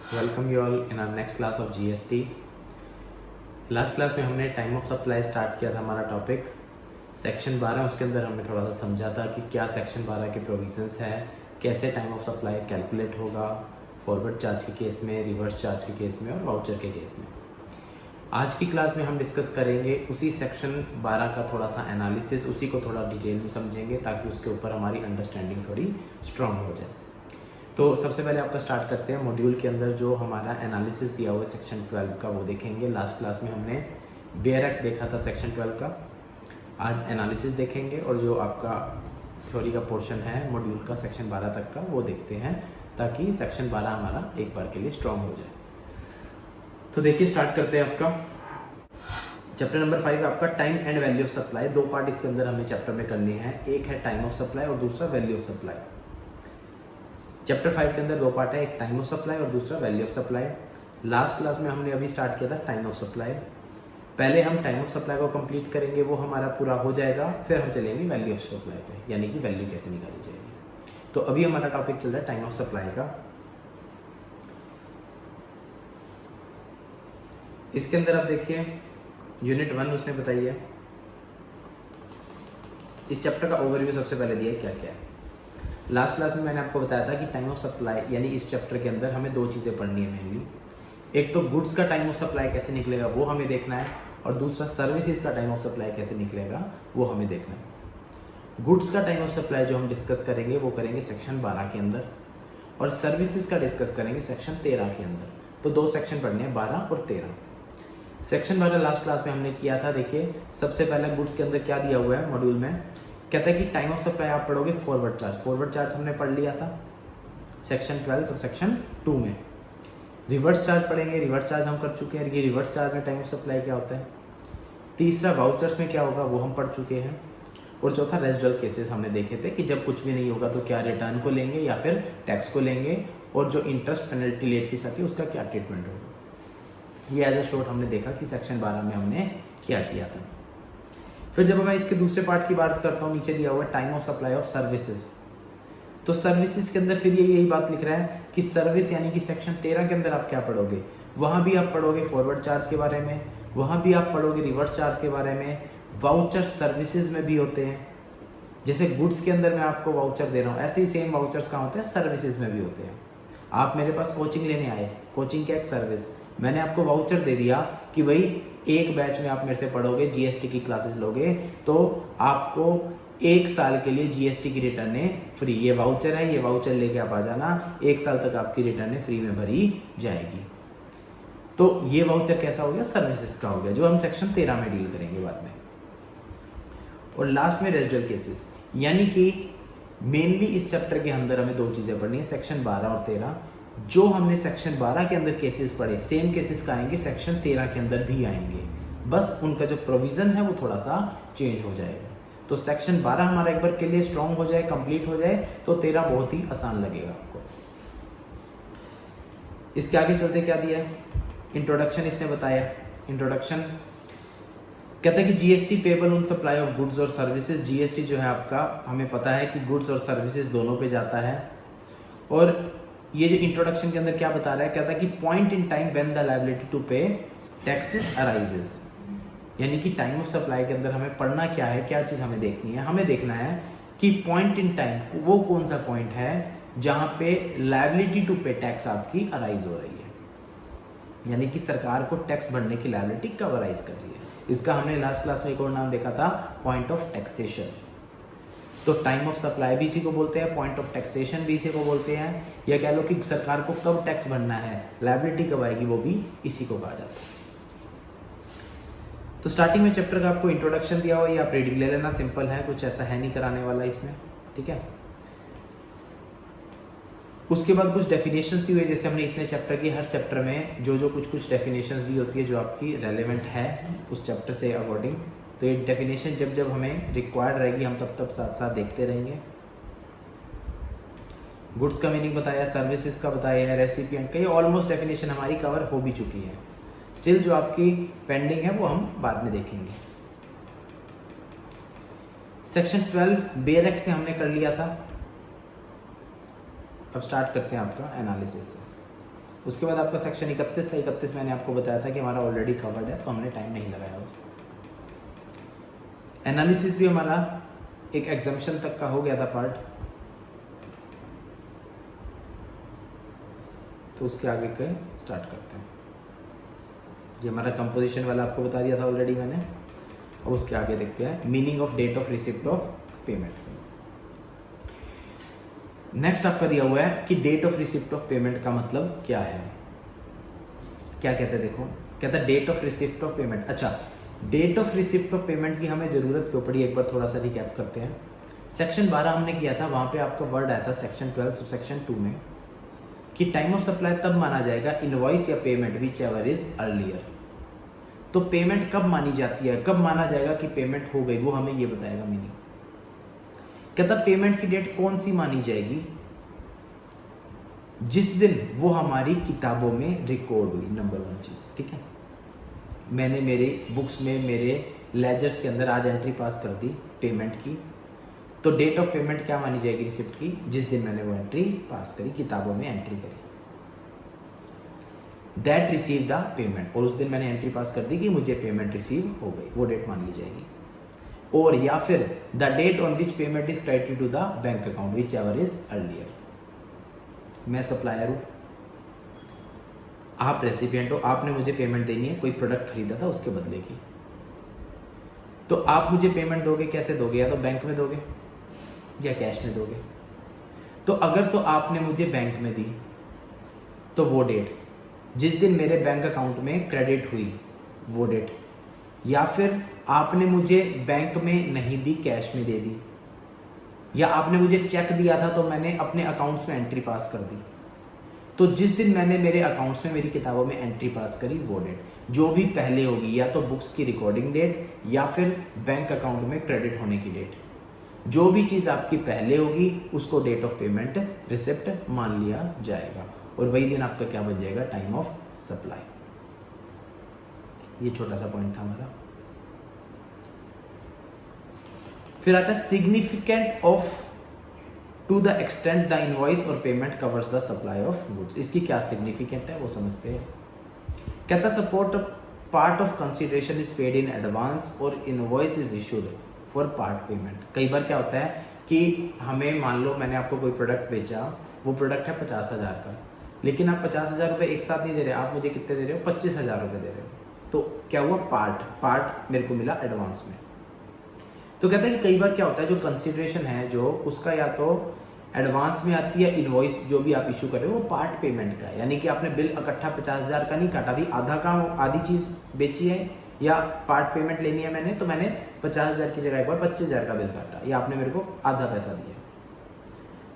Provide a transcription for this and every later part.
Welcome you all in our next class of GST. Last class में हमने time of supply start किया था। हमारा टॉपिक सेक्शन 12, उसके अंदर हमने थोड़ा सा समझा था कि क्या सेक्शन 12 के प्रोविजंस हैं, कैसे टाइम ऑफ सप्लाई कैलकुलेट होगा फॉरवर्ड चार्ज के केस में, रिवर्स चार्ज के केस में और वाउचर के केस में। आज की क्लास में हम डिस्कस करेंगे उसी सेक्शन 12 का थोड़ा सा एनालिसिस, उसी को थोड़ा डिटेल में समझेंगे ताकि उसके ऊपर हमारी अंडरस्टैंडिंग थोड़ी स्ट्रांग हो जाए। तो सबसे पहले आपका स्टार्ट करते हैं। मॉड्यूल के अंदर जो हमारा एनालिसिस दिया हुआ है सेक्शन 12 का वो देखेंगे। लास्ट क्लास में हमने बेयर एक्ट देखा था सेक्शन 12 का, आज एनालिसिस देखेंगे और जो आपका थ्योरी का पोर्शन है मॉड्यूल का सेक्शन 12 तक का वो देखते हैं ताकि सेक्शन 12 हमारा एक बार के लिए स्ट्रॉन्ग हो जाए। तो देखिए स्टार्ट करते हैं। आपका चैप्टर नंबर 5 आपका time and value of supply. दो पार्ट इसके अंदर हमें चैप्टर में करने हैं, एक है टाइम ऑफ सप्लाई और दूसरा वैल्यू ऑफ सप्लाई। चैप्टर 5 के अंदर दो पार्ट है, एक टाइम ऑफ सप्लाई और दूसरा value of supply. Last class में हमने अभी स्टार्ट किया था टाइम ऑफ सप्लाई। पहले हम टाइम ऑफ सप्लाई को कंप्लीट करेंगे, वो हमारा पूरा हो जाएगा, फिर हम चलेंगे वैल्यू ऑफ सप्लाई पे, यानी कि वैल्यू कैसे निकाली जाएगी। तो अभी हमारा टॉपिक चल रहा है टाइम ऑफ सप्लाई का। इसके अंदर आप देखिए यूनिट 1 उसने बताई है। इस चैप्टर का ओवरव्यू सबसे पहले दिया है क्या क्या है। लास्ट क्लास में मैंने आपको बताया था कि टाइम ऑफ सप्लाई यानी इस चैप्टर के अंदर हमें दो चीज़ें पढ़नी है मेनली। एक तो गुड्स का टाइम ऑफ सप्लाई कैसे निकलेगा वो हमें देखना है, और दूसरा सर्विसेज का टाइम ऑफ सप्लाई कैसे निकलेगा वो हमें देखना है। गुड्स का टाइम ऑफ सप्लाई जो हम डिस्कस करेंगे वो करेंगे सेक्शन 12 के अंदर, और सर्विसेज का डिस्कस करेंगे सेक्शन 13 के अंदर। तो दो सेक्शन पढ़ने हैं, 12 और 13। सेक्शन 12 लास्ट क्लास में हमने किया था। देखिए सबसे पहले गुड्स के अंदर क्या दिया हुआ है मॉड्यूल में, कहता है कि टाइम ऑफ सप्लाई आप पढ़ोगे फॉरवर्ड चार्ज। फॉरवर्ड चार्ज हमने पढ़ लिया था सेक्शन 12 सब सेक्शन 2 में। रिवर्स चार्ज पढ़ेंगे, रिवर्स चार्ज हम कर चुके हैं, ये रिवर्स चार्ज में टाइम ऑफ सप्लाई क्या होता है। तीसरा वाउचर्स में क्या होगा वो हम पढ़ चुके हैं, और चौथा रेजिडुअल केसेस हमने देखे थे कि जब कुछ भी नहीं होगा तो क्या रिटर्न को लेंगे या फिर टैक्स को लेंगे, और जो इंटरेस्ट पेनल्टी लेट फीस आती है उसका क्या ट्रीटमेंट होगा। ये एज ए शॉर्ट हमने देखा कि सेक्शन 12 में हमने क्या किया था। फिर जब मैं इसके दूसरे पार्ट की बात करता हूँ, नीचे दिया हुआ है time of supply of services. तो सर्विसेज के अंदर फिर ये यही बात लिख रहा है कि सर्विस यानी कि सेक्शन 13 के अंदर आप क्या पढ़ोगे, वहां भी आप पढ़ोगे फॉरवर्ड चार्ज के बारे में, वहां भी आप पढ़ोगे रिवर्स चार्ज के बारे में। वाउचर सर्विसेज में भी होते हैं, जैसे गुड्स के अंदर मैं आपको वाउचर दे रहा हूँ, ऐसे ही सेम वाउचर्स कहाँ होते हैं, सर्विसेज में भी होते हैं। आप मेरे पास कोचिंग लेने आए, कोचिंग क्या एक सर्विस, मैंने आपको वाउचर दे दिया कि भाई एक बैच में आप मेरे से पढ़ोगे, जीएसटी की क्लासेस लोगे तो आपको एक साल के लिए जीएसटी की रिटर्नें फ्री। ये वाउचर है, ये वाउचर लेके आप आ जाना, एक साल तक आपकी रिटर्नें फ्री में भरी जाएगी। तो ये वाउचर कैसा हो गया, सर्विसेज का हो गया, जो हम सेक्शन 13 में डील करेंगे बाद में। और लास्ट में रेजिडुअल केसेस, यानी कि मेनली इस चैप्टर के अंदर हमें दो चीजें पढ़नी है, सेक्शन 12 और 13। जो हमने सेक्शन 12 के अंदर केसेस पढ़े, सेम केसेस का आएंगे सेक्शन 13 के अंदर भी आएंगे, बस उनका जो प्रोविजन है वो थोड़ा सा चेंज हो जाएगा। तो सेक्शन 12 हमारा एक बार के लिए स्ट्रॉन्ग हो जाए, कंप्लीट हो जाए, तो 13 बहुत ही आसान लगेगा आपको। इसके आगे चलते क्या दिया है, इंट्रोडक्शन इसने बताया। इंट्रोडक्शन कहता है कि GST payable on supply of goods और सर्विसेज। जीएसटी जो है आपका, हमें पता है कि गुड्स और सर्विसेज दोनों पे जाता है। और ये जो इंट्रोडक्शन के अंदर क्या बता रहा है, कहता है कि point in time when the liability to pay taxes arises, यानी कि टाइम ऑफ सप्लाई के अंदर हमें पढ़ना क्या है, क्या चीज हमें देखनी है, हमें देखना है कि पॉइंट इन टाइम वो कौन सा पॉइंट है जहां पे लायबिलिटी टू पे टैक्स आपकी अराइज हो रही है, यानी कि सरकार को टैक्स भरने की लायबिलिटी कब अराइज कर रही है। इसका हमने लास्ट क्लास में एक और नाम देखा था, पॉइंट ऑफ टैक्सेशन। तो टाइम ऑफ सप्लाई भी इसी को बोलते हैं, पॉइंट ऑफ टैक्सेशन भी इसी को बोलते हैं, या कह लो कि सरकार को कब टैक्स भरना है, लायबिलिटी कब आएगी, वो भी इसी को कहा जाता है। तो स्टार्टिंग में चैप्टर का आपको इंट्रोडक्शन दिया हुआ, ये आप रीडिंग ले लेना, सिंपल है, कुछ ऐसा है नहीं कराने वाला इसमें, ठीक है। उसके बाद कुछ डेफिनेशंस दी हुई है, जैसे हमने इतने चैप्टर की, हर चैप्टर में जो जो कुछ डेफिनेशंस दी होती है जो आपकी रेलेवेंट है उस चैप्टर से अकॉर्डिंग। तो ये डेफिनेशन जब जब हमें रिक्वायर्ड रहेगी हम तब तब साथ साथ देखते रहेंगे। गुड्स का मीनिंग बताया, सर्विसेज का बताया है, रेसिपिएंट का, ये ऑलमोस्ट डेफिनेशन हमारी कवर हो भी चुकी है। स्टिल जो आपकी पेंडिंग है वो हम बाद में देखेंगे। सेक्शन 12 बेयर एक्ट से हमने कर लिया था। अब स्टार्ट करते हैं आपका एनालिसिस से। उसके बाद आपका सेक्शन 31 था। 31 मैंने आपको बताया था कि हमारा ऑलरेडी कवर्ड है, तो हमने टाइम नहीं लगाया उसको। एनालिसिस भी हमारा एक एग्जाम्पशन तक का हो गया था पार्ट, तो उसके आगे के स्टार्ट करते हैं। ये हमारा कंपोजिशन वाला आपको बता दिया था ऑलरेडी मैंने। अब उसके आगे देखते हैं meaning of date of receipt of payment. Next आपका दिया हुआ है कि date of receipt of payment का मतलब क्या है। क्या कहते हैं देखो, कहता है date of receipt of payment. अच्छा, date of receipt of payment की हमें जरूरत क्यों पड़ी, एक बार थोड़ा सा रिकैप करते हैं। सेक्शन 12 हमने किया था, वहां पे आपका वर्ड आया था सेक्शन 12 और सेक्शन 2 में कि टाइम ऑफ सप्लाई तब माना जाएगा इनवॉइस या payment which ever is earlier. तो पेमेंट कब मानी जाती है, कब माना जाएगा कि पेमेंट हो गई, वो हमें ये बताएगा मीनिंग। कहता पेमेंट की डेट कौन सी मानी जाएगी, जिस दिन वो हमारी किताबों में रिकॉर्ड हुई। नंबर 1 चीज, ठीक है। मैंने मेरे बुक्स में, मेरे लेजर्स के अंदर आज एंट्री पास कर दी पेमेंट की, तो डेट ऑफ पेमेंट क्या मानी जाएगी रिसिप्ट की, जिस दिन मैंने वो एंट्री पास करी, किताबों में एंट्री करी। दैट रिसीव द पेमेंट, और उस दिन मैंने एंट्री पास कर दी कि मुझे पेमेंट रिसीव हो गई, वो डेट मान ली जाएगी। और या फिर the date on which payment is credited to the bank account whichever is earlier. मैं सप्लायर हूं, आप रेसिपिएंट हो, आपने मुझे पेमेंट देनी है, कोई प्रोडक्ट खरीदा था उसके बदले की, तो आप मुझे पेमेंट दोगे, कैसे दोगे, या तो बैंक में दोगे या कैश में दोगे। तो अगर तो आपने मुझे बैंक में दी, तो वो डेट जिस दिन मेरे बैंक अकाउंट में क्रेडिट हुई वो डेट, या फिर आपने मुझे बैंक में नहीं दी, कैश में दे दी, या आपने मुझे चेक दिया था तो मैंने अपने अकाउंट्स में एंट्री पास कर दी, तो जिस दिन मैंने मेरे अकाउंट्स में, मेरी किताबों में एंट्री पास करी वो डेट, जो भी पहले होगी, या तो बुक्स की रिकॉर्डिंग डेट या फिर बैंक अकाउंट में क्रेडिट होने की डेट, जो भी चीज आपकी पहले होगी उसको डेट ऑफ पेमेंट रिसिप्ट मान लिया जाएगा, और वही दिन आपका क्या बन जाएगा, टाइम ऑफ सप्लाई। ये छोटा सा पॉइंट था हमारा। फिर आता है significant of to the extent the invoice और payment covers the supply of goods. इसकी क्या सिग्निफिकेंट है वो समझते हैं। कहता support part of consideration is paid in advance और invoice is issued for part payment. कई बार क्या होता है कि हमें, मान लो मैंने आपको कोई प्रोडक्ट बेचा, वो प्रोडक्ट है 50,000 का, लेकिन आप 50,000 रुपये एक साथ नहीं दे रहे, आप मुझे कितने दे रहे हो, 25,000 रुपये दे रहे हो। तो क्या हुआ, पार्ट मेरे को मिला एडवांस में। तो कहते हैं कि कई बार क्या होता है, जो कंसिडरेशन है जो उसका या तो एडवांस में आती है, इनवॉइस जो भी आप इशू कर रहे हो वो पार्ट पेमेंट का है, यानी कि आपने बिल इकट्ठा 50,000 का नहीं काटा, भी आधा काम आधी चीज बेची है या पार्ट पेमेंट लेनी है मैंने, तो मैंने 50,000 की जगह एक बार 25,000 का बिल काटा, या आपने मेरे को आधा पैसा दिया।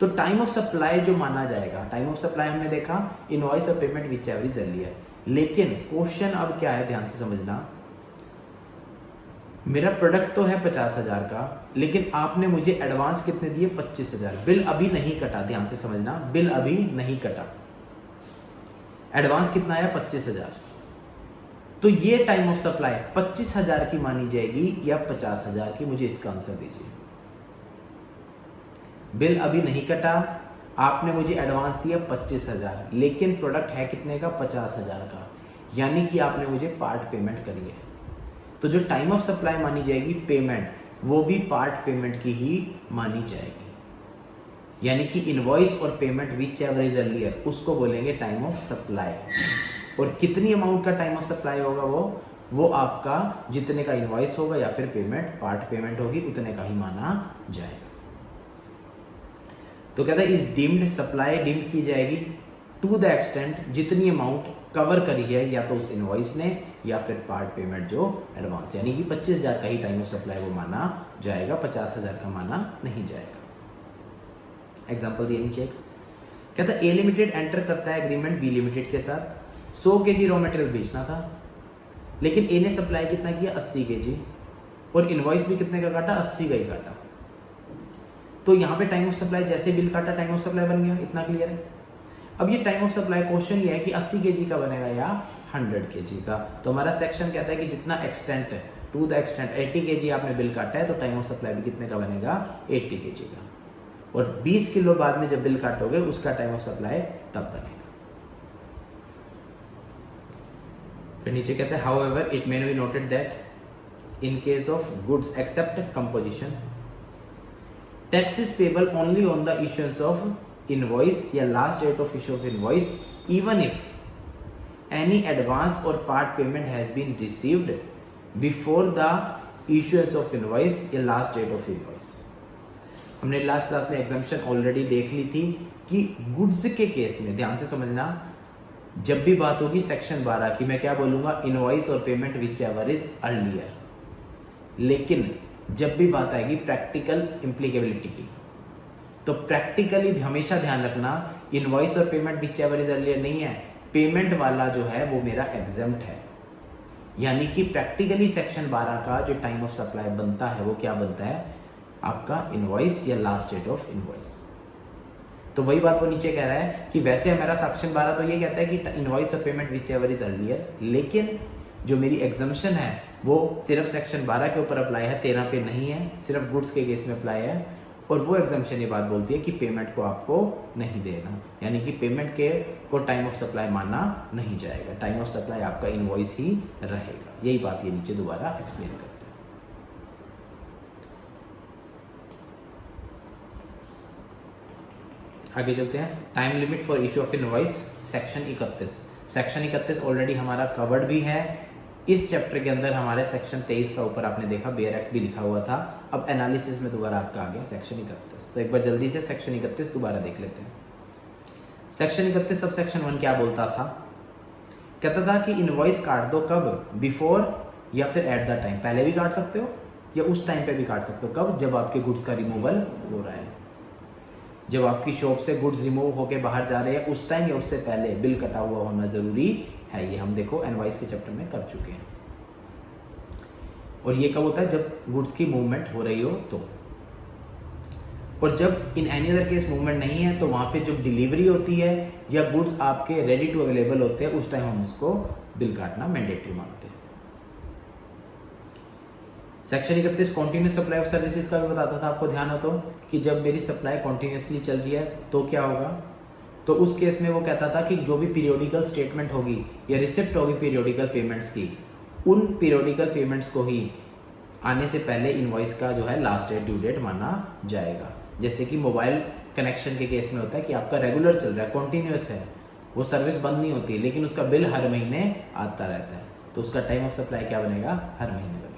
तो टाइम ऑफ सप्लाई जो माना जाएगा, टाइम ऑफ सप्लाई हमने देखा इनवॉइस और payment which ever is earlier. लेकिन क्वेश्चन अब क्या है, ध्यान से समझना, मेरा प्रोडक्ट तो है 50,000 का, लेकिन आपने मुझे एडवांस कितने दिए, 25,000। बिल अभी नहीं कटा, ध्यान से समझना, बिल अभी नहीं कटा, एडवांस कितना आया, 25,000। तो ये टाइम ऑफ सप्लाई 25,000 की मानी जाएगी या 50,000 की, मुझे इसका आंसर दीजिए। बिल अभी नहीं कटा, आपने मुझे एडवांस दिया 25,000, लेकिन प्रोडक्ट है कितने का, 50,000 का, यानी कि आपने मुझे पार्ट पेमेंट करी है। तो जो टाइम ऑफ सप्लाई मानी जाएगी पेमेंट, वो भी पार्ट पेमेंट की ही मानी जाएगी, यानी कि इनवॉइस और payment which ever is earlier, उसको बोलेंगे टाइम ऑफ सप्लाई। और कितनी अमाउंट का टाइम ऑफ सप्लाई होगा, वो आपका जितने का इनवॉइस होगा या फिर पेमेंट पार्ट पेमेंट होगी, उतने का ही माना जाएगा। तो कहता है इस डीम्ड सप्लाई डीम्ड की जाएगी टू द एक्सटेंट, जितनी अमाउंट कवर करी है या तो उस इनवॉइस ने या फिर पार्ट पेमेंट जो एडवांस, यानी कि 25,000 का ही टाइम ऑफ सप्लाई वो माना जाएगा, 50,000 का माना नहीं जाएगा। एग्जांपल दिए नीचे, कहता है ए लिमिटेड एंटर करता है एग्रीमेंट बी लिमिटेड के साथ, 100 kg रॉ मटेरियल बेचना था, लेकिन ए ने सप्लाई कितना किया, 80 kg, और इनवॉइस भी कितने का काटा, 80 का ही काटा। तो यहाँ पे टाइम ऑफ सप्लाई जैसे बिल काटा टाइम ऑफ सप्लाई बन गया, इतना क्लियर है। अब ये टाइम ऑफ सप्लाई क्वेश्चन ये है कि 80 kg का बनेगा या 100 kg का। तो हमारा सेक्शन कहता है कि जितना एक्सटेंट है, टू द एक्सटेंट 80 kg आपने बिल काटा है, तो टाइम ऑफ सप्लाई भी कितने का बनेगा, 80 kg का। और 20 किलो बाद में जब बिल काटोगे उसका टाइम ऑफ सप्लाई तब बनेगा। फिर नीचे कहते हैं however it may be noted that in case of goods except composition tax is payable only on the issuance of invoice या last date of issue of invoice even if any advance और part payment has been received before the issuance of invoice या last date of invoice. हमने last class में exemption already देख ली थी कि goods के केस में ध्यान से समझना, जब भी बात होगी सेक्शन 12 की, मैं क्या बोलूंगा, इनवॉइस और payment which ever is earlier. लेकिन जब भी बात आएगी प्रैक्टिकल इम्प्लीकेबिलिटी की, तो प्रैक्टिकली हमेशा ध्यान रखना इनवॉइस और payment which ever is earlier नहीं है, पेमेंट वाला जो है वो मेरा एग्जम्प्ट है। यानी कि प्रैक्टिकली सेक्शन 12 का जो टाइम ऑफ सप्लाई बनता है वो क्या बनता है, आपका इनवॉइस या लास्ट डेट ऑफ इनवॉइस। तो वही बात वो नीचे कह रहा है कि वैसे हमारा सेक्शन 12 तो ये कहता है कि इनवॉइस और payment which ever is earlier, लेकिन जो मेरी एग्जम्पशन है वो सिर्फ सेक्शन 12 के ऊपर अप्लाई है, 13 पे नहीं है, सिर्फ गुड्स के केस में अप्लाई है। और वो एग्जम्पशन ये बात बोलती है कि पेमेंट को आपको नहीं देना, यानी कि पेमेंट के को टाइम ऑफ सप्लाई मानना नहीं जाएगा, टाइम ऑफ सप्लाई आपका इनवॉइस ही रहेगा। यही बात ये नीचे दोबारा एक्सप्लेन करते हैं। आगे चलते हैं, time limit for issue of invoice section 31। Section 31 already हमारा कवर्ड भी है इस चैप्टर के अंदर। हमारे सेक्शन 23 का ऊपर आपने देखा बेयर एक्ट भी लिखा हुआ था, अब एनालिसिस में दोबारा आपका आ गया सेक्शन 31। तो एक बार जल्दी से सेक्शन 31 दोबारा देख लेते हैं। सेक्शन 31 सब सेक्शन 1 क्या बोलता था, कहता था कि इनवॉइस काट दो कब, बिफोर या फिर एट द टाइम, पहले भी काट सकते हो या उस टाइम पे भी काट सकते हो। कब, जब आपके गुड्स का रिमूवल हो रहा है, जब आपकी शॉप से गुड्स रिमूव होके बाहर जा रहे हैं उस टाइम या उससे पहले बिल कटा हुआ होना जरूरी है। ये हम देखो इनवॉइस के चैप्टर में कर चुके हैं। और ये कब होता है, जब गुड्स की मूवमेंट हो रही हो तो। और जब in any other case movement नहीं है तो वहां पे जो डिलीवरी होती है या गुड्स आपके रेडी टू अवेलेबल होते हैं उस टाइम हम उसको बिल काटना मैंडेटरी मानते हैं। Section 31 continuous supply of services का भी बताता था, आपको ध्यान हो तो, कि जब मेरी सप्लाई कॉन्टिन्यूसली चल रही है तो क्या होगा। तो उस केस में वो कहता था कि जो भी पीरियोडिकल स्टेटमेंट होगी या रिसिप्ट होगी पीरियोडिकल पेमेंट्स की, उन पीरियोडिकल पेमेंट्स को ही आने से पहले इनवॉइस का जो है लास्ट डेट ड्यू डेट माना जाएगा। जैसे कि मोबाइल कनेक्शन के केस में होता है कि आपका रेगुलर चल रहा है, कॉन्टिन्यूस है, वो सर्विस बंद नहीं होती, लेकिन उसका बिल हर महीने आता रहता है, तो उसका टाइम ऑफ सप्लाई क्या बनेगा, हर महीने बनेगा।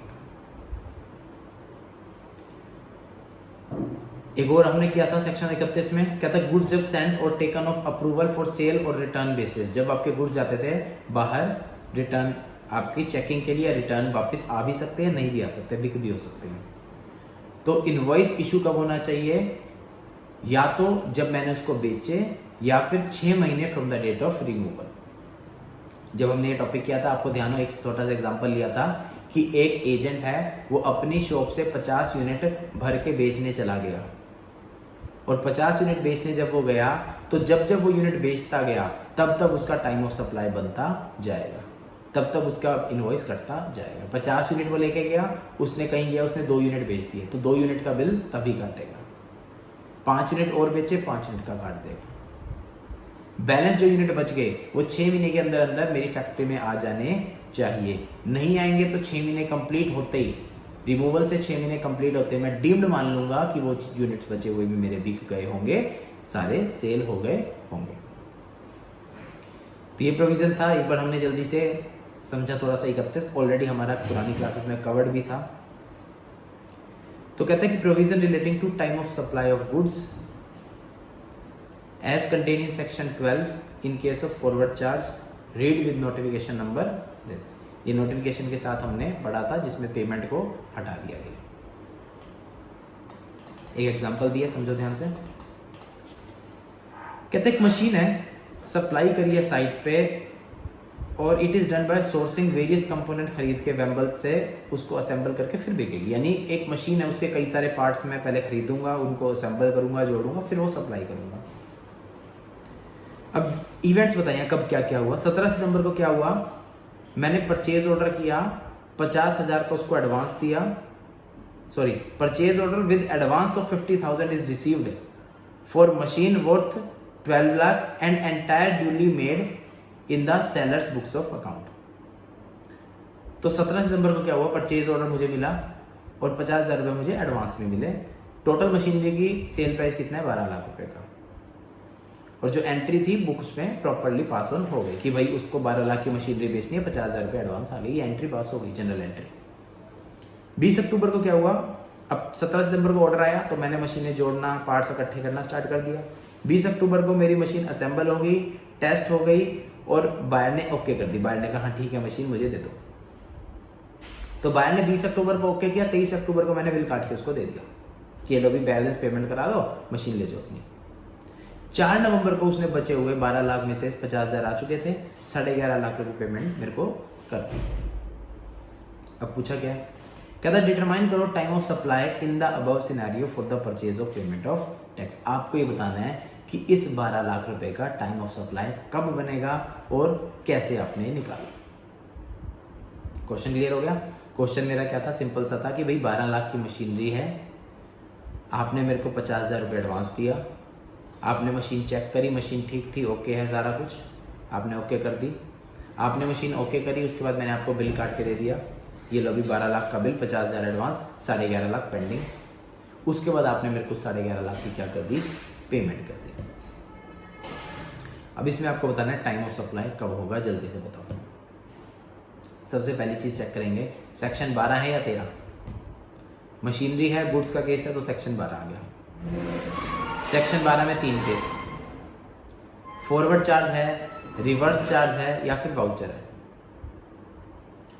एक और हमने किया था सेक्शन 31 में, कहता है गुड्स जब सेंड और taken of approval for sale और रिटर्न बेसिस, जब आपके गुड्स जाते थे बाहर रिटर्न आपकी चेकिंग के लिए, रिटर्न वापस आ भी सकते हैं, नहीं भी आ सकते, बिक भी हो सकते हैं। तो इनवॉइस इशू कब होना चाहिए, या तो जब मैंने उसको बेचे या फिर 6 महीने from the date of removal. जब हमने ये टॉपिक किया था आपको ध्यान हो, एक छोटा सा एग्जांपल लिया था कि एक एजेंट है वो अपनी शॉप से 50 यूनिट भर के बेचने चला गया, और 50 यूनिट बेचने जब वो गया तो जब जब वो यूनिट बेचता गया तब तब उसका टाइम ऑफ सप्लाई बनता जाएगा, तब तब उसका इनवॉइस कटता जाएगा। 50 यूनिट वो लेके गया, उसने कहीं गया, उसने 2 यूनिट बेच दिए, तो 2 यूनिट का बिल तभी काटेगा। 5 यूनिट और बेचे, 5 यूनिट का काट देगा। बैलेंस जो यूनिट बच गए वो 6 महीने के अंदर अंदर मेरी फैक्ट्री में आ जाने चाहिए। नहीं आएंगे तो 6 महीने कंप्लीट होते ही, रिमूवल से 6 महीने कंप्लीट होते मैं डीम्ड मान लूंगा कि वो यूनिट्स बचे हुए भी मेरे बिक गए होंगे, सारे सेल हो गए होंगे। तो ये प्रोविजन था, एक बार हमने जल्दी से समझा थोड़ा सा। 31 ऑलरेडी हमारा पुरानी क्लासेस में कवर्ड भी था। तो कहते हैं कि provision relating to time of supply of goods as contain in section 12 in case of forward charge read with notification number this. ये नोटिफिकेशन के साथ हमने पढ़ा था जिसमें पेमेंट को हटा दिया गया। एक एग्जांपल दिया, समझो ध्यान से। कहते एक मशीन है, सप्लाई करी है साइट पे, और it is done by sourcing various component, खरीद के वेम्बल से उसको असेंबल करके फिर बिकेगी। यानी एक मशीन है, उसके कई सारे पार्ट्स मैं पहले खरीदूंगा, उनको असेंबल करूंगा, जोड़ूंगा, फिर वो सप्लाई करूंगा। अब इवेंट्स बताइए कब क्या क्या हुआ। 17 सितंबर को क्या हुआ, मैंने परचेज ऑर्डर किया, 50,000 का उसको एडवांस दिया, sorry purchase order with advance of 50,000 is received for machine worth 12 lakh and entire duly made in the sellers books of account. तो 17 सितंबर को क्या हुआ, परचेज ऑर्डर मुझे मिला और 50,000 रुपये मुझे एडवांस में मिले। टोटल मशीनरी की सेल प्राइस कितना है, 12 लाख रुपए का। और जो एंट्री थी बुक्स में प्रॉपरली पास ऑन हो गई कि भाई उसको 12 लाख की मशीनरी बेचनी है, 50,000 रुपये एडवांस आ गई, ये एंट्री पास हो गई, जनरल एंट्री। 20 अक्टूबर को क्या हुआ, अब 17 सितंबर को ऑर्डर आया तो मैंने मशीनें जोड़ना, पार्ट्स इकट्ठे करना स्टार्ट कर दिया। 20 अक्टूबर को मेरी मशीन असेंबल हो गई, टेस्ट हो गई और बायर ने ओके कर दी। बायर ने कहा ठीक है मशीन मुझे दे दो। तो बायर ने 20 अक्टूबर को ओके किया, 23 अक्टूबर को मैंने बिल काट के उसको दे दिया कि लो भी बैलेंस पेमेंट करा दो, मशीन ले जाओ अपनी। 4 नवंबर को उसने बचे हुए 12 लाख में से 50,000 आ चुके थे, 11.5 लाख रुपए पेमेंट मेरे को कर दी। अब पूछा क्या है, कहता डिटरमाइन करो time of supply in the above scenario for the purchase of payment of tax. आपको ये बताना है कि इस 12 लाख रुपए का टाइम ऑफ सप्लाई कब बनेगा और कैसे आपने निकाला। क्वेश्चन क्लियर हो गया। क्वेश्चन मेरा क्या था, सिंपल सा था कि भाई 12 लाख की मशीनरी है, आपने मेरे को 50,000 रुपये एडवांस दिया, आपने मशीन चेक करी, मशीन ठीक थी, ओके है सारा कुछ, आपने ओके कर दी। आपने मशीन ओके करी, उसके बाद मैंने आपको बिल काट के दे दिया, ये लो भी 12 लाख का बिल, 50,000 एडवांस, 11.5 लाख पेंडिंग। उसके बाद आपने मेरे को 11.5 लाख की क्या कर दी, पेमेंट कर दी। अब इसमें आपको बताना है टाइम ऑफ सप्लाई कब होगा, जल्दी से बताओ। सबसे पहली चीज चेक करेंगे सेक्शन 12 है या 13। मशीनरी है, गुड्स का केस है तो सेक्शन 12 आ गया। सेक्शन 12 में 3 केस, फॉरवर्ड चार्ज है, रिवर्स चार्ज है या फिर वाउचर है।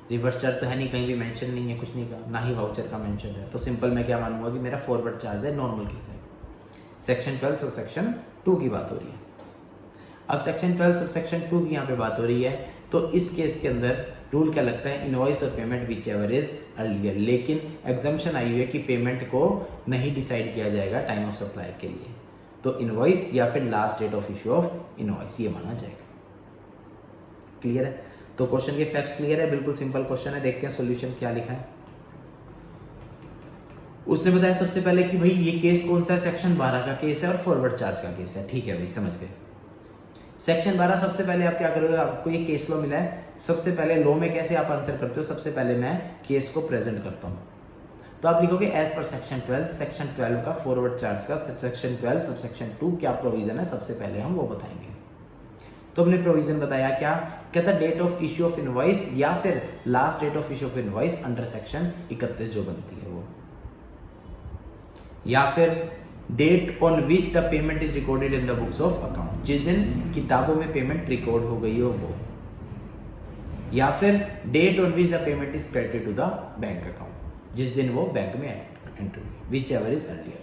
रिवर्स चार्ज तो है नहीं, कहीं भी मेंशन नहीं है, कुछ नहीं कहा, ना ही वाउचर का मेंशन है, तो सिंपल मैं क्या मानूंगा कि मेरा फॉरवर्ड चार्ज है, नॉर्मल केस है। सेक्शन 12 सब सेक्शन 2 की बात हो रही है। अब सेक्शन 12 सब सेक्शन 2 की यहाँ पे बात हो रही है, तो इस केस के अंदर रूल क्या लगता है, इनवॉइस और payment which ever is earlier. लेकिन एग्जाम्पशन आई हुई है कि पेमेंट को नहीं डिसाइड किया जाएगा टाइम ऑफ सप्लाई के लिए, तो इनवॉइस या फिर last date of issue of invoice ये माना जाएगा। क्लियर है। तो क्वेश्चन के फैक्ट्स क्लियर है, बिल्कुल सिंपल क्वेश्चन है। देखते हैं सॉल्यूशन क्या लिखा है। उसने बताया सबसे पहले कि भाई ये केस कौन सा है, सेक्शन 12 का केस है और फॉरवर्ड चार्ज का केस है। ठीक है भाई, समझ गए। सेक्शन 12 सबसे पहले आप क्या करोगे, आपको ये केस लॉ मिला है, सबसे पहले लॉ में कैसे आप आंसर करते हो, सबसे पहले मैं केस को प्रेजेंट करता हूं। तो आप लिखोगे एज पर सेक्शन 12, सेक्शन 12 का फॉरवर्ड चार्ज का सेक्शन 12 सब सेक्शन 2 क्या प्रोविजन है, सबसे पहले हम वो बताएंगे। तो हमने प्रोविजन बताया क्या, कहता date of issue of invoice या फिर last date of issue of invoice under section 31 जो बनती है वो, या फिर date on which the payment is recorded in the books of account, जिस दिन किताबों में पेमेंट रिकॉर्ड हो गई हो वो, या फिर date on which the payment is credited to the bank account, जिस दिन वो बैंक में एंटर हुई, विच एवर इज अर्लियर।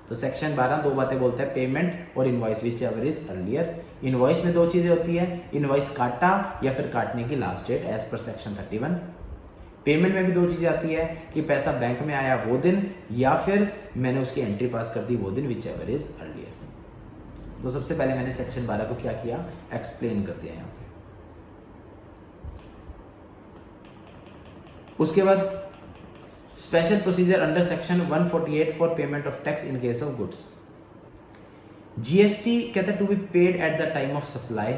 तो सेक्शन 12 दो बातें बोलता है, पेमेंट और invoice whichever is earlier. Invoice में 2 चीजें होती है, इनवॉइस काटा या फिर काटने की last date as per section 31। पेमेंट में भी 2 चीजें आती है कि पैसा बैंक में आया वो दिन या फिर मैंने उसकी एंट्री पास कर दी वो दिन, विच एवर इज अर्लियर। तो सबसे पहले मैंने सेक्शन 12 को क्या किया, एक्सप्लेन कर दिया यहाँ पे। उसके बाद special procedure under section 148 for payment of tax in case of goods. GST कहता है to be paid at the time of supply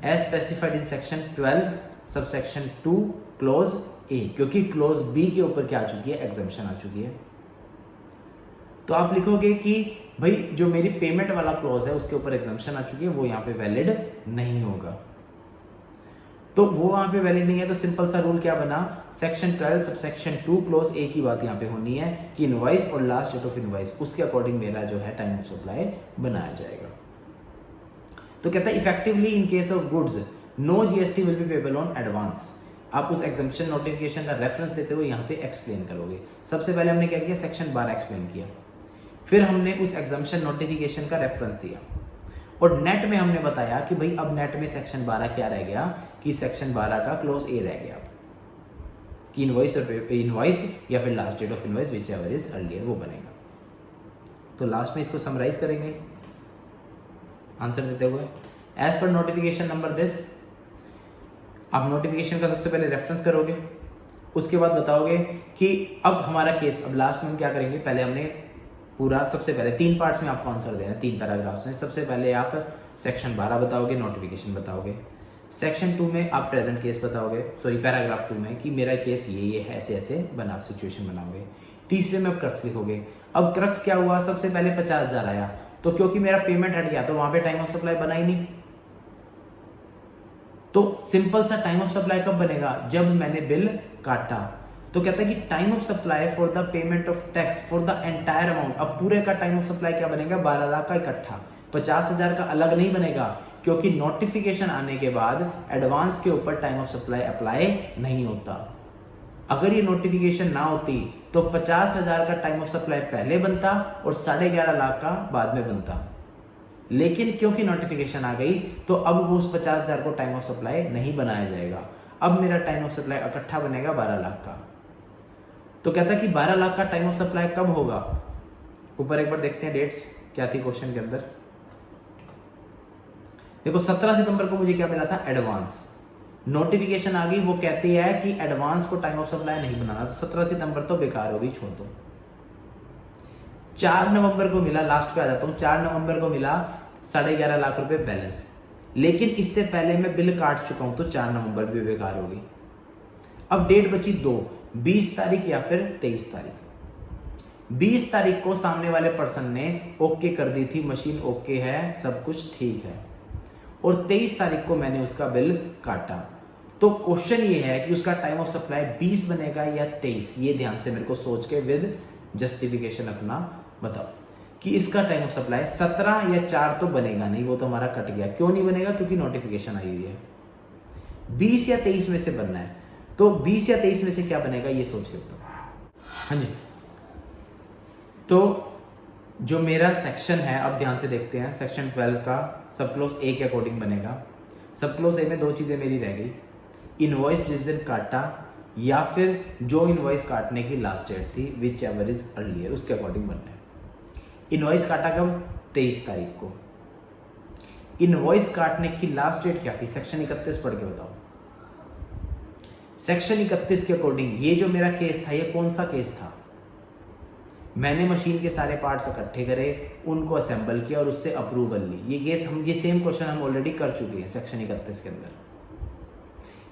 as specified in section 12 sub section 2 close ए, क्योंकि क्लोज बी के ऊपर क्या आ चुकी है, एग्जम्पशन आ चुकी है। तो आप लिखोगे कि भाई जो मेरी पेमेंट वाला क्लोज है उसके ऊपर एग्जम्पशन आ चुकी है, वो यहाँ पे वैलिड नहीं होगा। तो वो वहां पे वैलिड नहीं है, तो सिंपल सा रूल क्या बना, सेक्शन 12 सब सेक्शन 2 क्लोज ए की बात यहाँ पे होनी है कि इनवॉइस और लास्ट डेट ऑफ इनवॉइस उसके अकॉर्डिंग मेरा जो है टाइम ऑफ सप्लाई बनाया जाएगा। तो कहता है effectively in case of goods no GST will be payable on advance. आप उस एग्जम्पशन नोटिफिकेशन का रेफरेंस देते हुए यहाँ पे एक्सप्लेन करोगे। सबसे पहले हमने क्या किया, सेक्शन 12 एक्सप्लेन किया, फिर हमने उस एग्जम्पशन नोटिफिकेशन का रेफरेंस दिया और नेट में हमने बताया कि भाई अब नेट में सेक्शन 12 क्या रह गया कि सेक्शन 12 का क्लोज ए रह गया कि इनवॉइस या फिर last date of invoice whichever is earlier वो बनेगा। तो लास्ट में इसको समराइज करेंगे आंसर देते हुए, as per notification number this. आप नोटिफिकेशन का सबसे पहले रेफरेंस करोगे, उसके बाद बताओगे कि अब हमारा केस, अब लास्ट में हम क्या करेंगे, पहले हमने पूरा सबसे पहले 3 पार्ट्स में आपको आंसर देना है, 3 पैराग्राफ्स में। सबसे पहले आप सेक्शन 12 बताओगे, नोटिफिकेशन बताओगे। सेक्शन 2 में आप प्रेजेंट केस बताओगे, सॉरी पैराग्राफ 2 में कि मेरा केस ये है, ऐसे ऐसे बना, आप सिचुएशन बनाओगे। तीसरे में आप क्रक्स लिखोगे। अब क्रक्स क्या हुआ, सबसे पहले 50,000 आया, तो क्योंकि मेरा पेमेंट हट गया तो वहां पे टाइम ऑफ सप्लाई बना ही नहीं। तो सिंपल सा टाइम ऑफ सप्लाई कब बनेगा, जब मैंने बिल काटा। तो कहता है कि time of supply for the payment of tax for the entire amount. अब पूरे का टाइम ऑफ सप्लाई क्या बनेगा, 12 लाख का इकट्ठा, 50,000 का अलग नहीं बनेगा, क्योंकि नोटिफिकेशन आने के बाद एडवांस के ऊपर टाइम ऑफ सप्लाई अप्लाई नहीं होता। अगर ये नोटिफिकेशन ना होती तो 50,000 का टाइम ऑफ सप्लाई पहले बनता और 11.5 लाख का बाद में बनता, लेकिन क्योंकि नोटिफिकेशन आ गई तो अब वो उस 50,000 को टाइम ऑफ सप्लाई नहीं बनाया जाएगा। अब मेरा टाइम ऑफ सप्लाई इकट्ठा बनेगा 12 लाख का। तो कहता है कि 12 लाख का टाइम ऑफ सप्लाई कब होगा, ऊपर एक बार देखते हैं डेट्स क्या थी क्वेश्चन के अंदर। देखो 17 सितंबर को मुझे क्या मिला था, एडवांस। नोटिफिकेशन आ गई, वो कहती है कि एडवांस को टाइम ऑफ सप्लाई नहीं बनाना, तो 17 सितंबर तो बेकार हो गई, छोड़ दो। 4 नवंबर को मिला, लास्ट पे आ जाता हूं, 4 नवंबर को मिला 11.5 लाख रुपए बैलेंस, लेकिन इससे पहले मैं बिल काट चुका हूं, तो 4 नवंबर भी बेकार होगी। अब डेट बची 2, 20 तारीख या फिर 23 तारीख। 20 तारीख को सामने वाले पर्सन ने ओके कर दी थी, मशीन ओके है, सब कुछ ठीक है, और 23 तारीख को मैंने उसका बिल काटा। तो क्वेश्चन ये है कि उसका टाइम ऑफ सप्लाई 20 बनेगा या 23, ये ध्यान से मेरे को सोच के विद जस्टिफिकेशन अपना बताओ कि इसका टाइम ऑफ सप्लाई 17 या 4 तो बनेगा नहीं, वो तो हमारा कट गया। क्यों नहीं बनेगा, क्योंकि नोटिफिकेशन आई हुई है। 20 या 23 में से बनना है, तो 20 या 23 में से क्या बनेगा ये सोच के बताओ। हाँ जी, तो जो मेरा सेक्शन है, अब ध्यान से देखते हैं, सेक्शन 12 का सब क्लोज ए के अकॉर्डिंग बनेगा। सब क्लोज ए में 2 चीजें मेरी रह गई, इनवॉइस जिस दिन काटा या फिर जो इनवॉइस काटने की लास्ट डेट थी, विच एवर इज अर्लियर, उसके अकॉर्डिंग बनना है। इनवॉइस काटा कब, 23 तारीख को। इनवॉइस काटने की लास्ट डेट क्या थी, सेक्शन 31 पढ़ के बताओ। सेक्शन 31 के अकॉर्डिंग ये जो मेरा केस था, ये कौन सा केस था, मैंने मशीन के सारे पार्ट्स इकट्ठे करे, उनको असेंबल किया और उससे अप्रूवल ली। ये सेम क्वेश्चन हम ऑलरेडी कर चुके हैं सेक्शन 31 के अंदर।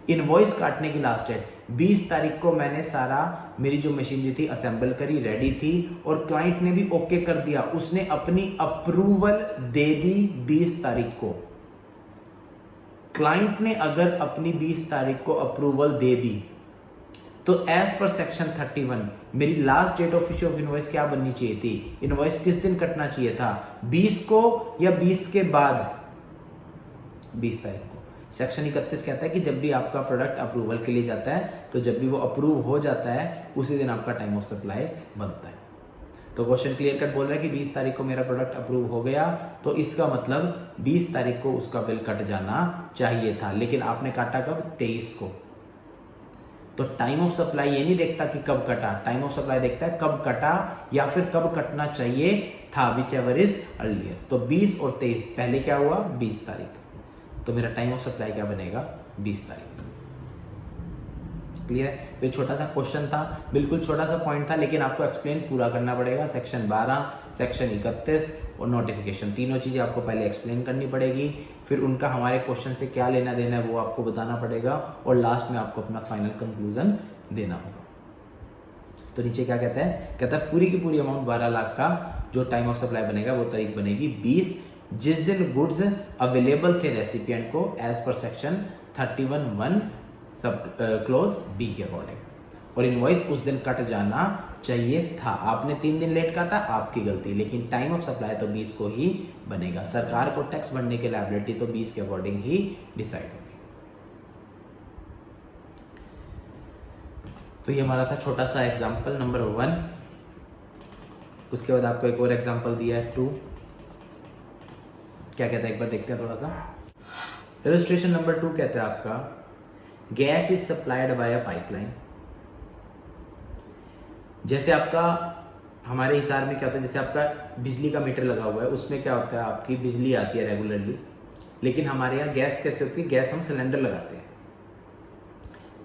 इनवॉइस काटने की लास्ट डेट 20 तारीख को मैंने सारा, मेरी जो मशीनरी थी असेंबल करी, रेडी थी, और क्लाइंट ने भी ओके कर दिया, उसने अपनी अप्रूवल दे दी 20 तारीख को। क्लाइंट ने अगर अपनी 20 तारीख को अप्रूवल दे दी तो एज पर सेक्शन 31 मेरी last date of issue of invoice क्या बननी चाहिए थी, इनवॉइस किस दिन कटना चाहिए था, 20 को या 20 के बाद, 20 तारीख को। सेक्शन 31 कहता है कि जब भी आपका प्रोडक्ट अप्रूवल के लिए जाता है, तो जब भी वो अप्रूव हो जाता है उसी दिन आपका टाइम ऑफ सप्लाई बनता है। तो क्वेश्चन क्लियर कट बोल रहा है कि 20 तारीख को मेरा प्रोडक्ट अप्रूव हो गया, तो इसका मतलब 20 तारीख को उसका बिल कट जाना चाहिए था, लेकिन आपने काटा कब, 23 को। तो टाइम ऑफ सप्लाई ये नहीं देखता कि कब कटा, टाइम ऑफ सप्लाई देखता है कब कटा या फिर कब कटना चाहिए था, विच एवर इज अर्लियर। तो 20 और 23 पहले क्या हुआ, 20 तारीख, तो मेरा टाइम ऑफ सप्लाई क्या बनेगा, 20 तारीख। क्लियर है। तो ये छोटा सा क्वेश्चन था, बिल्कुल छोटा सा पॉइंट था, लेकिन आपको एक्सप्लेन पूरा करना पड़ेगा। सेक्शन 12, सेक्शन 31 और नोटिफिकेशन, तीनों चीजें आपको पहले एक्सप्लेन करनी पड़ेगी, फिर उनका हमारे क्वेश्चन से क्या लेना देना है वो आपको बताना पड़ेगा, और लास्ट में आपको अपना फाइनल कंक्लूजन देना होगा। तो नीचे क्या कहता है, कहता है पूरी की पूरी अमाउंट 12 लाख का जो टाइम ऑफ सप्लाई बनेगा वो तारीख बनेगी 20, जिस दिन गुड्स अवेलेबल थे रेसिपिएंट को एज पर सेक्शन 31(1) सब क्लोज बी के अकॉर्डिंग, और इनवॉइस उस दिन कट जाना चाहिए था। आपने 3 दिन लेट का था, आपकी गलती, लेकिन टाइम ऑफ सप्लाई तो 20 को ही बनेगा। सरकार को टैक्स भरने की लायबिलिटी तो 20 के अकॉर्डिंग ही डिसाइड होगी। तो ये हमारा था छोटा सा एग्जांपल नंबर 1। उसके बाद आपको एक और एग्जांपल दिया है 2। क्या कहता है एक बार देखते हैं थोड़ा सा। इलस्ट्रेशन नंबर 2 कहता है आपका, gas is supplied by a pipeline. जैसे आपका हमारे हिसार में क्या होता है, जैसे आपका बिजली का मीटर लगा हुआ है, उसमें क्या होता है, आपकी बिजली आती है रेगुलरली, लेकिन हमारे यहाँ गैस कैसे होती है, गैस हम सिलेंडर लगाते हैं।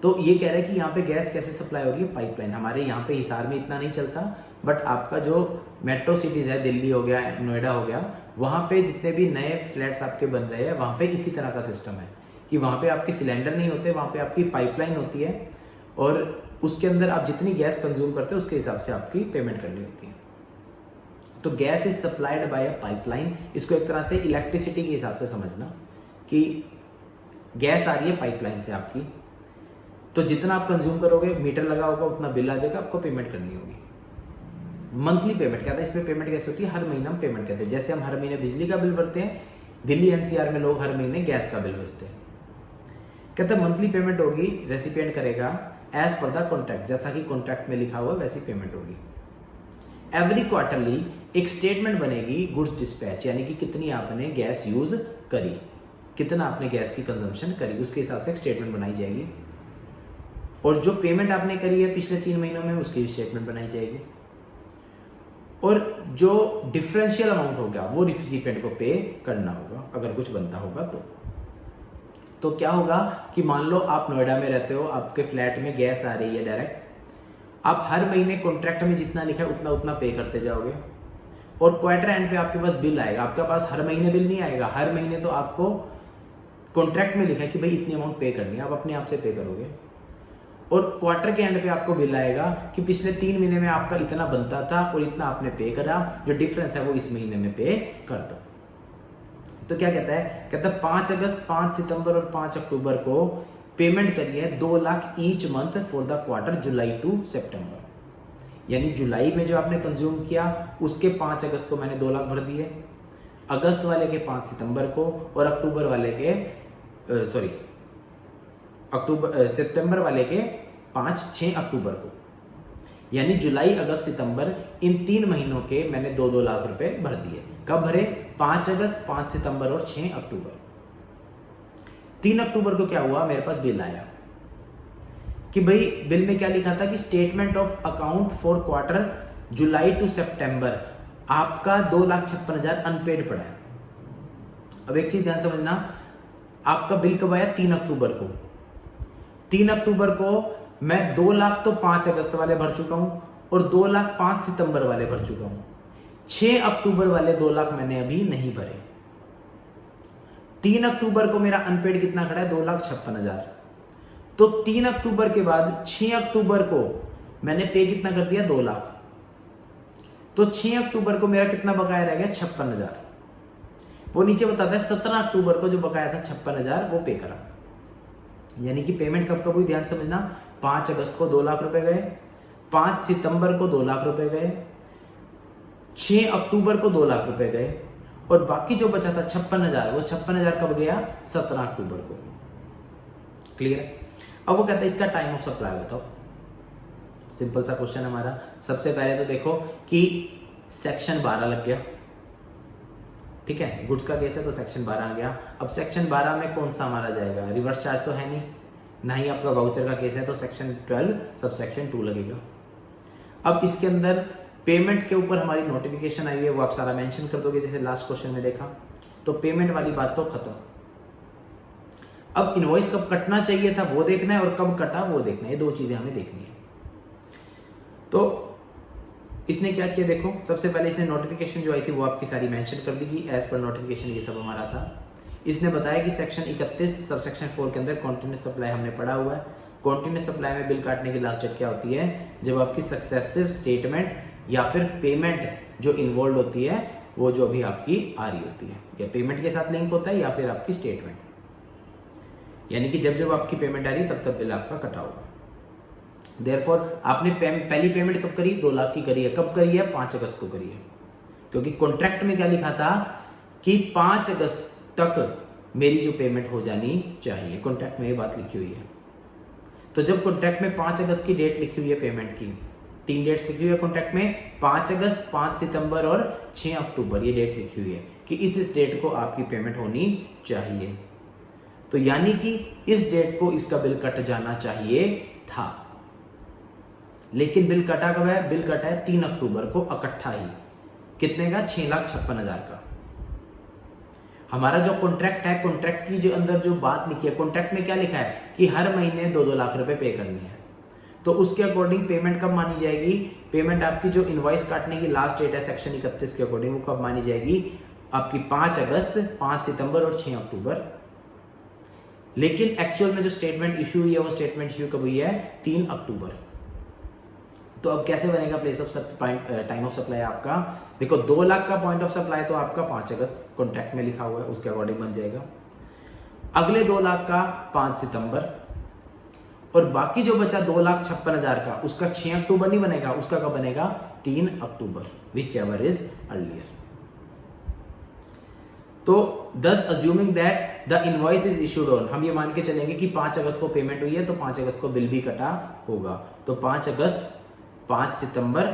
तो ये कह रहा है कि यहाँ पे गैस कैसे सप्लाई हो रही है, पाइपलाइन। हमारे यहाँ पे हिसार में इतना नहीं चलता, बट आपका जो मेट्रो सिटीज है, दिल्ली हो गया, नोएडा हो गया, वहां पे जितने भी नए फ्लैट्स आपके बन रहे हैं, वहां पे इसी तरह का सिस्टम है कि वहाँ पे आपके सिलेंडर नहीं होते, वहाँ पे आपकी पाइपलाइन होती है और उसके अंदर आप जितनी गैस कंज्यूम करते हो उसके हिसाब से आपकी पेमेंट करनी होती है। तो gas is supplied by a pipeline, इसको एक तरह से इलेक्ट्रिसिटी के हिसाब से समझना कि गैस आ रही है पाइपलाइन से आपकी, तो जितना आप कंज्यूम करोगे मीटर लगा होगा उतना बिल आ जाएगा, आपको पेमेंट करनी होगी। मंथली पेमेंट कहता है, इसमें पेमेंट कैसे होती है, हर महीना हम पेमेंट करते हैं। जैसे हम हर महीने बिजली का बिल भरते हैं, दिल्ली एनसीआर में लोग हर महीने गैस का बिल भरते हैं। कहता है मंथली पेमेंट होगी, रेसिपिएंट करेगा एज पर द कॉन्ट्रैक्ट, जैसा कि कॉन्ट्रैक्ट में लिखा हुआ वैसी पेमेंट होगी। एवरी क्वार्टरली एक स्टेटमेंट बनेगी गुड्स डिस्पैच, यानी कि कितनी आपने गैस यूज करी, कितना आपने गैस की कंजम्पशन करी, उसके हिसाब से एक स्टेटमेंट बनाई जाएगी। और जो पेमेंट आपने करी है पिछले 3 महीनों में उसकी भी स्टेटमेंट बनाई जाएगी। और जो डिफरेंशियल अमाउंट होगा वो रिसिपिएंट को पे करना होगा अगर कुछ बनता होगा तो क्या होगा कि मान लो आप नोएडा में रहते हो, आपके फ्लैट में गैस आ रही है डायरेक्ट, आप हर महीने कॉन्ट्रैक्ट में जितना लिखा है उतना उतना पे करते जाओगे और क्वार्टर एंड पे आपके पास बिल आएगा। आपके पास हर महीने बिल नहीं आएगा, हर महीने तो आपको कॉन्ट्रैक्ट में लिखा है कि भाई इतनी अमाउंट पे करनी है, आप अपने आप से पे करोगे। और क्वार्टर के एंड पे आपको बिल आएगा कि पिछले 3 महीने में आपका इतना बनता था और इतना आपने पे करा, जो डिफरेंस है वो इस महीने में पे कर दो। तो क्या कहता है, कहता है 5 अगस्त, 5 सितंबर और 5 अक्टूबर को पेमेंट करिए 2 lakh each month for the quarter July to September. यानी जुलाई में जो आपने कंज्यूम किया उसके 5 अगस्त को मैंने 2 लाख भर दिए, अगस्त वाले के 5 सितंबर को और अक्टूबर वाले के सितंबर वाले के 6 अक्टूबर को। यानी जुलाई, अगस्त, सितंबर इन 3 महीनों के मैंने 2-2 लाख रुपए भर दिए। कब भरे? 5 अगस्त, 5 सितंबर और 6 अक्टूबर। 3 अक्टूबर को क्या हुआ, मेरे पास बिल आया कि भाई बिल में क्या लिखा था कि statement of account for quarter July to September आपका 2,56,000 अनपेड पड़ा है। अब एक चीज ध्यान समझना, आपका बिल कब आया? 3 अक्टूबर को। 3 अक्टूबर को मैं 2 लाख तो 5 अगस्त वाले भर चुका हूं और 2 लाख 5 सितंबर वाले भर चुका हूं। 6 अक्टूबर वाले 2 लाख मैंने अभी नहीं भरे। 3 अक्टूबर को मेरा अनपेड कितना खड़ा है? 2,56,000। तो 3 अक्टूबर के बाद 6 अक्टूबर को मैंने पे कितना कर दिया? 2 लाख। तो 6 अक्टूबर को मेरा कितना बकाया रह गया? 56,000। वो नीचे बताता है 17 अक्टूबर को जो बकाया था 56,000 वो पे करा। यानी कि पेमेंट कब कब हुई, ध्यान समझना। 5 अगस्त को 2 लाख रुपए गए, 5 सितंबर को 2 लाख रुपए गए, 6 अक्टूबर को 2 लाख रुपए गए और बाकी जो बचा था 56,000, वो 56,000 कब गया? 17 अक्टूबर को। क्लियर है? अब वो कहता है इसका टाइम ऑफ सप्लाई बताओ। सिंपल सा क्वेश्चन हमारा। सबसे पहले तो देखो कि सेक्शन 12 लग गया, ठीक है, गुड्स का केस है तो सेक्शन 12 आ गया। अब सेक्शन 12 में कौन सा हमारा जाएगा? रिवर्स चार्ज तो है नहीं, ना ही आपका वाउचर का केस है, तो सेक्शन 12 सब सेक्शन 2 लगेगा। अब इसके अंदर पेमेंट के ऊपर हमारी नोटिफिकेशन आई है, वो आप सारा मेंशन कर दोगे जैसे लास्ट क्वेश्चन में देखा। तो पेमेंट वाली बात तो खत्म। अब इनवॉइस कब कटना चाहिए था वो देखना है और कब कटा वो देखना है, ये 2 चीजें हमें देखनी है। तो इसने क्या किया देखो, सबसे पहले इसने नोटिफिकेशन जो आई थी वो आपकी सारी मेंशन कर दी कि एज पर नोटिफिकेशन ये सब हमारा था। इसने बताया कि सेक्शन 31 सब सेक्शन 4 के अंदर कॉन्टिन्यूस सप्लाई हमने पढ़ा हुआ है। कॉन्टिन्यूस सप्लाई में बिल काटने की लास्ट डेट क्या होती है? जब आपकी सक्सेसिव स्टेटमेंट या फिर पेमेंट जो इन्वॉल्व होती है वो जो अभी आपकी आ रही होती है, या पेमेंट के साथ लिंक होता है या फिर आपकी स्टेटमेंट, यानी कि जब जब आपकी पेमेंट आ रही है तब तब बिल आपका कटा होगा। देयरफॉर आपने पहली पेमेंट कब करी? 2 लाख की करी है। कब करी है? 5 अगस्त को करी है, क्योंकि कॉन्ट्रैक्ट में क्या लिखा था कि 5 अगस्त तक मेरी जो पेमेंट हो जानी चाहिए। कॉन्ट्रैक्ट में ये बात लिखी हुई है। तो जब कॉन्ट्रैक्ट में 5 अगस्त की डेट लिखी हुई है पेमेंट की, 3 डेट्स लिखी हुई है कॉन्ट्रैक्ट में, 5 अगस्त, 5 सितंबर और 6 अक्टूबर, ये डेट लिखी हुई है कि इस डेट को आपकी पेमेंट होनी चाहिए। तो यानी कि इस डेट को इसका बिल कट जाना चाहिए था, लेकिन बिल कटा कब है? बिल कटा है 3 अक्टूबर को इकट्ठा ही। कितने का? 6,56,000 का। हमारा जो कॉन्ट्रैक्ट है, कॉन्ट्रैक्ट की जो अंदर जो बात लिखी है, कॉन्ट्रैक्ट में क्या लिखा है कि हर महीने 2-2 लाख रुपए पे करनी है। तो उसके अकॉर्डिंग पेमेंट कब मानी जाएगी? पेमेंट आपकी जो इनवॉइस काटने की लास्ट डेट है सेक्शन 31 के अकॉर्डिंग, वो कब मानी जाएगी? आपकी 5 अगस्त, 5 सितंबर और 6 अक्टूबर। लेकिन एक्चुअल में जो स्टेटमेंट इशू हुई है वो स्टेटमेंट इशू कब हुई है? 3 अक्टूबर। तो अब कैसे बनेगा place of time of supply आपका? देखो 2 लाख का पॉइंट ऑफ सप्लाई तो आपका 5 अगस्त कॉन्ट्रैक्ट में लिखा हुआ है, उसके अकॉर्डिंग बन जाएगा। अगले 2 लाख का 5 सितंबर, और बाकी जो बचा 2,56,000 का उसका 6 अक्टूबर नहीं बनेगा, उसका कब बनेगा? 3 अक्टूबर, विच एवर इज अर्लियर। तो दस assuming that the invoice is issued on, हम ये मान के चलेंगे कि 5 अगस्त को पेमेंट हुई है तो 5 अगस्त को बिल भी कटा होगा। तो 5 अगस्त, 5 सितंबर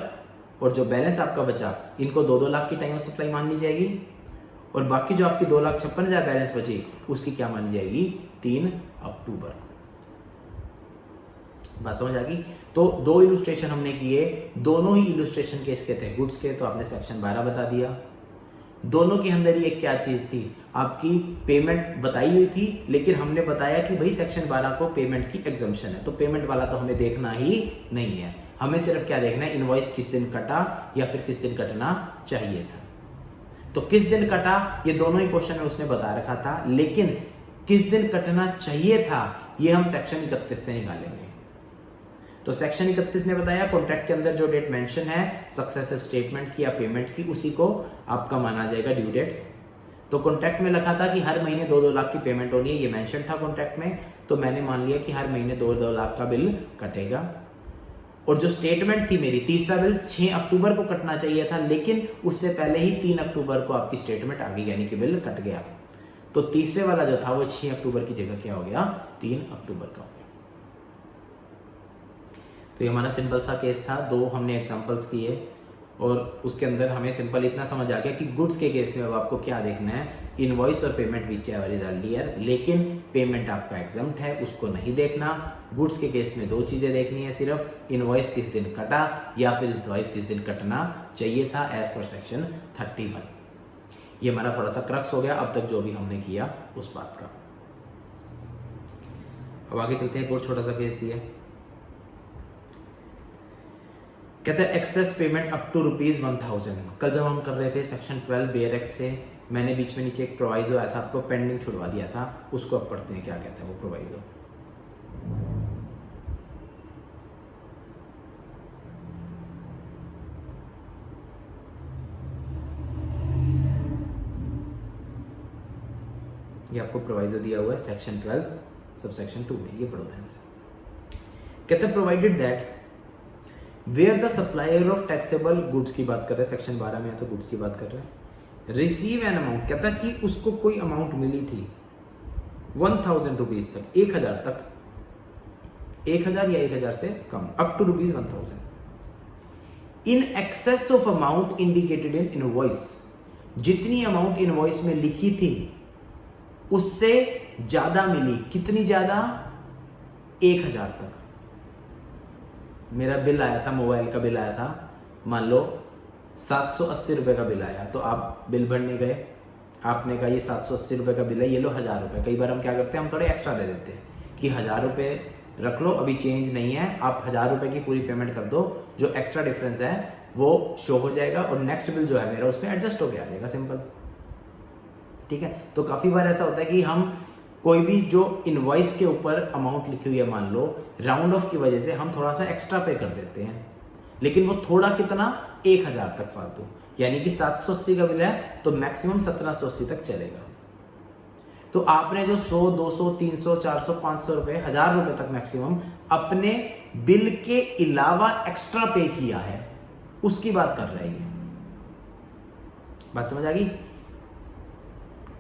और जो बैलेंस आपका बचा, इनको 2-2 लाख की टाइम ऑफ सप्लाई मान ली जाएगी, और बाकी जो आपकी 2,56,000 बैलेंस बची उसकी क्या मानी जाएगी? 3 अक्टूबर। बात समझ आ गई? तो 2 इलुस्ट्रेशन हमने किए, दोनों ही इलुस्ट्रेशन केस के थे गुड्स के, तो आपने सेक्शन 12 बता दिया। दोनों के अंदर ही एक क्या चीज थी, आपकी पेमेंट बताई हुई थी, लेकिन हमने बताया कि भाई सेक्शन 12 को पेमेंट की एग्जम्पशन है, तो पेमेंट वाला तो हमें देखना ही नहीं है, हमें सिर्फ क्या देखना है, इनवॉइस किस दिन कटा या फिर किस दिन कटना चाहिए था। तो किस दिन कटा ये दोनों ही क्वेश्चन में उसने बता रखा था, लेकिन किस दिन कटना चाहिए था ये हम सेक्शन 31 से निकालेंगे। तो सेक्शन 31 ने बताया कॉन्ट्रैक्ट के अंदर जो डेट मेंशन है सक्सेसिव स्टेटमेंट की या पेमेंट की, उसी को आपका माना जाएगा ड्यू डेट। तो कॉन्ट्रैक्ट में लिखा था कि हर महीने 2-2 लाख की पेमेंट होनी है, ये मेंशन था कॉन्ट्रैक्ट में, तो मैंने मान लिया कि हर महीने 2-2 लाख का बिल कटेगा। और जो स्टेटमेंट थी मेरी, तीसरा बिल 6 अक्टूबर को कटना चाहिए था, लेकिन उससे पहले ही 3 अक्टूबर को आपकी स्टेटमेंट आ गई, यानी कि बिल कट गया। तो तीसरे वाला जो था वो 6 अक्टूबर की जगह क्या हो गया? 3 अक्टूबर का हो गया। तो ये हमारा सिंपल सा केस था, 2 हमने एग्जांपल्स किए, और उसके अंदर हमें सिंपल इतना समझ आ गया कि गुड्स के केस में अब आपको क्या देखना है, इनवॉइस और payment which ever is earlier, लेकिन पेमेंट आपका एग्जम्प्ट है, उसको नहीं देखना। गुड्स के केस में 2 चीजें देखनी है सिर्फ, इनवॉइस किस दिन कटा या फिर इनवॉइस किस दिन कटना चाहिए था एज पर सेक्शन 31। ये हमारा थोड़ा सा क्रक्स हो गया अब तक जो भी हमने किया उस बात का। अब आगे चलते हैं, एक और छोटा सा केस दिया, कहते हैं एक्सेस पेमेंट अप टू ₹1,000। कल जब हम कर रहे थे सेक्शन 12 बेयर एक्ट से, मैंने बीच में नीचे एक प्रोवाइजो आया था, आपको पेंडिंग छुड़वा दिया था, उसको अब पढ़ते हैं क्या कहता है वो प्रोवाइजो। ये आपको प्रोवाइजो दिया हुआ है सेक्शन 12 सब सेक्शन 2 में, ये पढ़ो ध्यान से। कहते हैं provided that where the supplier of taxable goods की बात कर रहे हैं, सेक्शन 12 में है तो गुड्स की बात कर रहे हैं, रिसीव एन अमाउंट, कहता कि उसको कोई अमाउंट मिली थी 1,000 रुपीज तक, 1,000 तक, 1,000 या 1,000 से कम, up to ₹1,000 in excess of amount indicated in invoice, जितनी अमाउंट इनवॉइस में लिखी थी उससे ज्यादा मिली, कितनी ज्यादा? 1,000 तक। मेरा बिल आया था, मोबाइल का बिल आया था, मान लो 780 रुपए का बिल आया, तो आप बिल भरने गए, आपने कहा ये 780 रुपए का बिल है, ये लो 1,000 रुपए। कई बार हम क्या करते हैं, हम थोड़े एक्स्ट्रा दे देते हैं कि 1,000 रुपए रख लो, अभी चेंज नहीं है, आप 1,000 रुपए की पूरी पेमेंट कर दो, जो एक्स्ट्रा डिफरेंस है वो शो हो जाएगा और नेक्स्ट बिल जो है मेरा उसमें एडजस्ट हो गया जाएगा, सिंपल। ठीक है, तो काफी बार ऐसा होता है कि हम कोई भी जो इनवॉइस के ऊपर अमाउंट लिखी हुई है, मान लो राउंड ऑफ की वजह से हम थोड़ा सा एक्स्ट्रा पे कर देते हैं, लेकिन वो थोड़ा कितना? 1,000 तक फालतू, यानी कि 780 का बिल है तो मैक्सिमम 1780 तक चलेगा। तो आपने जो 100, 200, 300, 400, 500 रुपए, 1,000 रुपए तक मैक्सिमम अपने बिल के अलावा एक्स्ट्रा पे किया है, उसकी बात कर रहे हैं। बात समझ आ गई?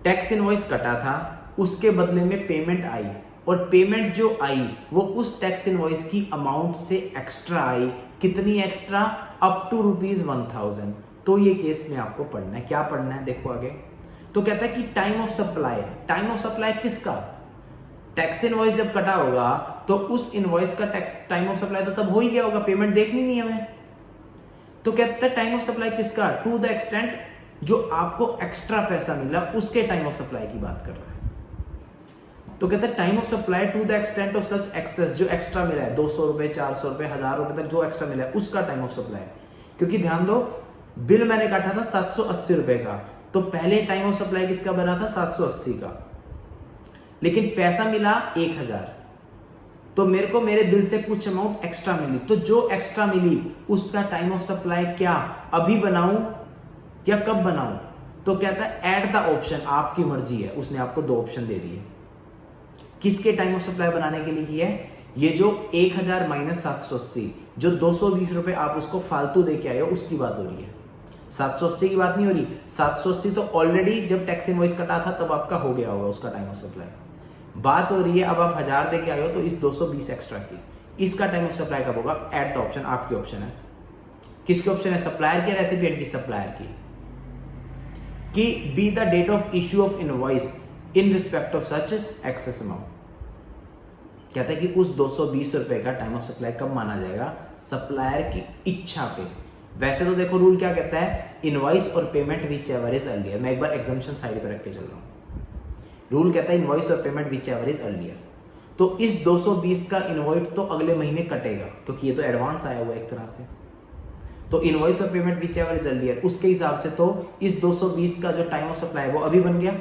टैक्स इनवॉइस कटा था, उसके बदले में पेमेंट आई, और पेमेंट जो आई वो उस टैक्स इनवॉइस की अमाउंट से एक्स्ट्रा आई, कितनी एक्स्ट्रा? Up to ₹1,000। तो ये केस में आपको पढ़ना है, क्या पढ़ना है देखो आगे। तो कहता है कि time of supply, time of supply किसका? टैक्स इनवॉइस जब कटा होगा तो उस इनवॉइस का टैक्स टाइम ऑफ सप्लाई तो तब हो ही गया होगा, पेमेंट देखनी नहीं हमें। तो कहता है टाइम ऑफ सप्लाई किसका? टू द एक्सटेंट जो आपको एक्स्ट्रा पैसा मिला उसके टाइम ऑफ सप्लाई की बात कर रहा है। तो कहते हैं time of supply to the extent of such excess, जो एक्स्ट्रा मिला है 200 रुपए, 400 रुपए, 1,000 रुपए तक जो एक्स्ट्रा मिला है उसका टाइम ऑफ सप्लाई। क्योंकि ध्यान दो, बिल मैंने काटा था 780 रुपए का, तो पहले टाइम ऑफ सप्लाई किसका बना था? 780 का। लेकिन पैसा मिला 1000, तो मेरे को मेरे बिल से कुछ अमाउंट एक्स्ट्रा मिली, तो जो एक्स्ट्रा मिली उसका टाइम ऑफ सप्लाई क्या अभी बनाऊं या कब बनाऊं? तो कहता है एट द ऑप्शन, आपकी मर्जी है। उसने आपको 2 ऑप्शन दे दिए। किसके टाइम ऑफ सप्लाई बनाने के लिए किया है? ये जो 1000 माइनस 780, जो 220 रुपए आप उसको फालतू दे के आए हो, उसकी बात हो रही है। 780 की बात नहीं हो रही। 780 तो ऑलरेडी जब टैक्स इनवॉइस कटा था तब आपका हो गया होगा उसका टाइम ऑफ सप्लाई। बात हो रही है अब आप 1000 दे के आए हो तो इस 220 एक्स्ट्रा की, इसका टाइम ऑफ सप्लाई कब होगा? एट द ऑप्शन, आपकी ऑप्शन है। किसके ऑप्शन है? सप्लायर की, रेसिपिएंट की? सप्लायर की। कि be the date of issue of invoice in respect of such excess amount. कहता है कि उस 220 रुपए का टाइम ऑफ सप्लाई कब माना जाएगा? सप्लायर की इच्छा पे। वैसे तो देखो रूल क्या कहता है, इनवॉइस और payment which ever is earlier. मैं एक बार एग्जाम्पशन साइड पर रख के चल रहा हूं। रूल कहता है इनवॉइस और payment which ever is earlier. तो इस 220 का इनवॉइस तो अगले महीने कटेगा क्योंकि ये तो एडवांस आया हुआ है एक तरह से। तो इनवॉइस और payment which ever is earlier, उसके हिसाब से तो इस 220 का जो टाइम ऑफ सप्लाई वो अभी बन गया।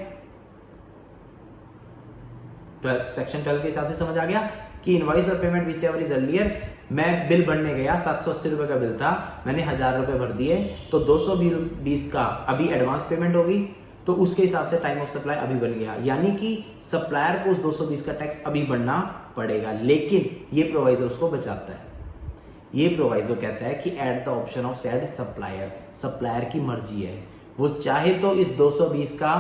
सेक्शन 12 के हिसाब से समझ आ गया कि इनवॉइस और payment which ever is earlier. मैं बिल भरने गया, 780 रुपए का बिल था, मैंने 1000 रुपए भर दिए, तो 220 का अभी एडवांस पेमेंट होगी, तो उसके हिसाब से टाइम ऑफ सप्लाई अभी बन गया। यानी कि सप्लायर को उस 220 का टैक्स अभी भरना पड़ेगा, लेकिन ये प्रोवाइजर उसको बचाता है। ये प्रोवाइजर कहता है कि at the option of said supplier, supplier की मर्जी है, वो चाहे तो इस 220 का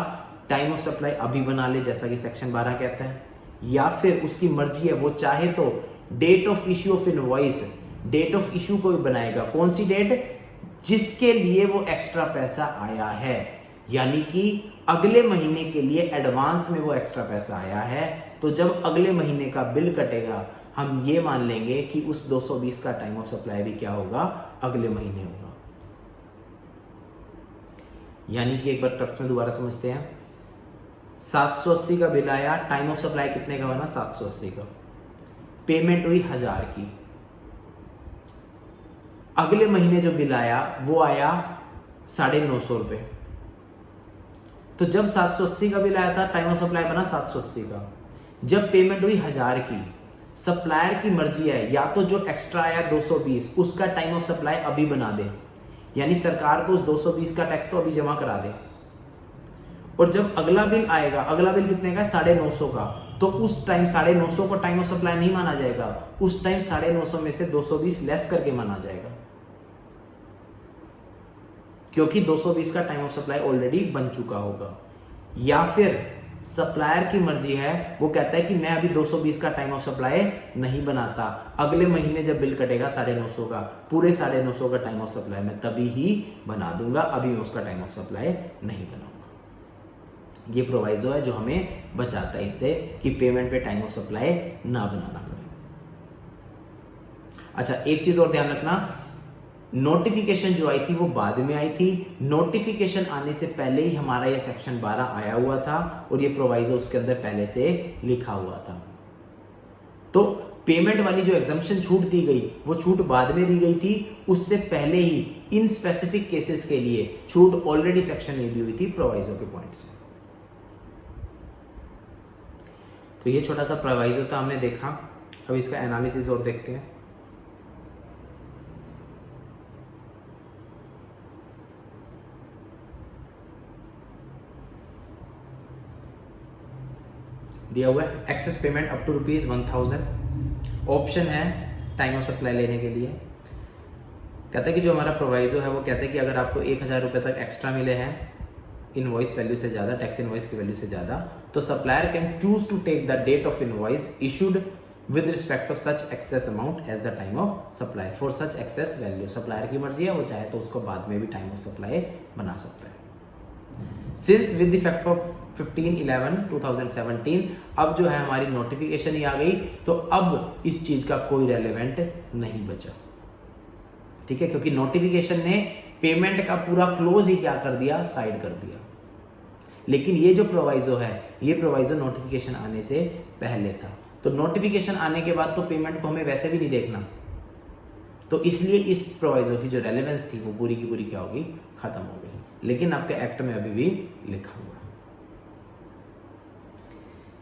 टाइम ऑफ सप्लाई अभी बना ले जैसा कि सेक्शन 12 कहता है, या फिर उसकी मर्जी है वो चाहे तो date of issue of invoice, date of issue को भी बनाएगा। कौन सी डेट? जिसके लिए वो एक्स्ट्रा पैसा आया है, यानी कि अगले महीने के लिए एडवांस में वो एक्स्ट्रा पैसा आया है, तो जब अगले महीने का बिल कटेगा हम ये मान लेंगे कि उस 220 का टाइम ऑफ सप्लाई भी क्या होगा? अगले महीने होगा। यानी कि एक बार ट्रक्स में दोबारा समझते हैं। 780 का बिल आया, टाइम ऑफ सप्लाई कितने का बना? 780 का। पेमेंट हुई 1000 की। अगले महीने जो बिल आया वो आया 950 रुपए। तो जब 780 का बिल आया था टाइम ऑफ सप्लाई बना 780 का। जब पेमेंट हुई 1000 की, सप्लायर की मर्जी है या तो जो एक्स्ट्रा आया 220 उसका टाइम ऑफ सप्लाई अभी बना दे, यानी सरकार को उस 220 का टैक्स तो अभी जमा करा दे, और जब अगला बिल आएगा, अगला बिल कितने का? 950 का, तो उस टाइम 950 को टाइम ऑफ सप्लाई नहीं माना जाएगा, उस टाइम 950 में से 220 लेस करके माना जाएगा, क्योंकि 220 का टाइम ऑफ सप्लाई ऑलरेडी बन चुका होगा। या फिर सप्लायर की मर्जी है, वो कहता है कि मैं अभी 220 का टाइम ऑफ सप्लाई नहीं बनाता, अगले महीने जब बिल कटेगा 950 का, पूरे 950 का टाइम ऑफ सप्लाई मैं तभी ही बना दूंगा, अभी मैं उसका टाइम ऑफ सप्लाई नहीं बनाऊंगा। ये प्रोवाइजो है जो हमें बचाता है इससे कि पेमेंट पे टाइम ऑफ सप्लाई ना बनाना पड़े। अच्छा, एक चीज और ध्यान रखना, नोटिफिकेशन जो आई थी वो बाद में आई थी। नोटिफिकेशन आने से पहले ही हमारा ये सेक्शन 12 आया हुआ था और ये प्रोवाइजो उसके अंदर पहले से लिखा हुआ था। तो पेमेंट वाली जो एग्जम्पशन छूट दी गई वो छूट बाद में दी गई थी, उससे पहले ही इन स्पेसिफिक केसेस के लिए छूट ऑलरेडी सेक्शन में दी हुई थी प्रोवाइजो के पॉइंट से। तो ये छोटा सा प्रोवाइजो था, हमने देखा। अब इसका एनालिसिस और देखते हैं। दिया हुआ है excess payment up to ₹1000। Option है टाइम ऑफ सप्लाई लेने के लिए। कहता है कि जो हमारा प्रोवाइजो है वो कहता है कि अगर आपको 1000 रुपये तक एक्स्ट्रा मिले हैं इनवॉइस वैल्यू से ज़्यादा, टैक्स इनवॉइस की वैल्यू से ज़्यादा, तो supplier can choose to take the date of invoice issued with respect of such excess amount as the time of supply for such excess value. Supplier की मर्जी है, वो चाहे तो उसको बाद में भी टाइम ऑफ सप्लाई बना सकता है। सिंस विद इफेक्ट ऑफ 15/11/2017 अब जो है हमारी नोटिफिकेशन ही आ गई, तो अब इस चीज का कोई रेलेवेंट नहीं बचा। ठीक है, क्योंकि नोटिफिकेशन ने पेमेंट का पूरा क्लोज ही क्या कर दिया? साइड कर दिया। लेकिन ये जो प्रोवाइजो है, ये प्रोवाइजो नोटिफिकेशन आने से पहले था, तो नोटिफिकेशन आने के बाद तो पेमेंट को हमें वैसे भी नहीं देखना, तो इसलिए इस प्रोवाइजो की जो रेलेवेंस थी वो पूरी की पूरी क्या होगी? खत्म हो गई। लेकिन आपके एक्ट में अभी भी लिखा हुआ है।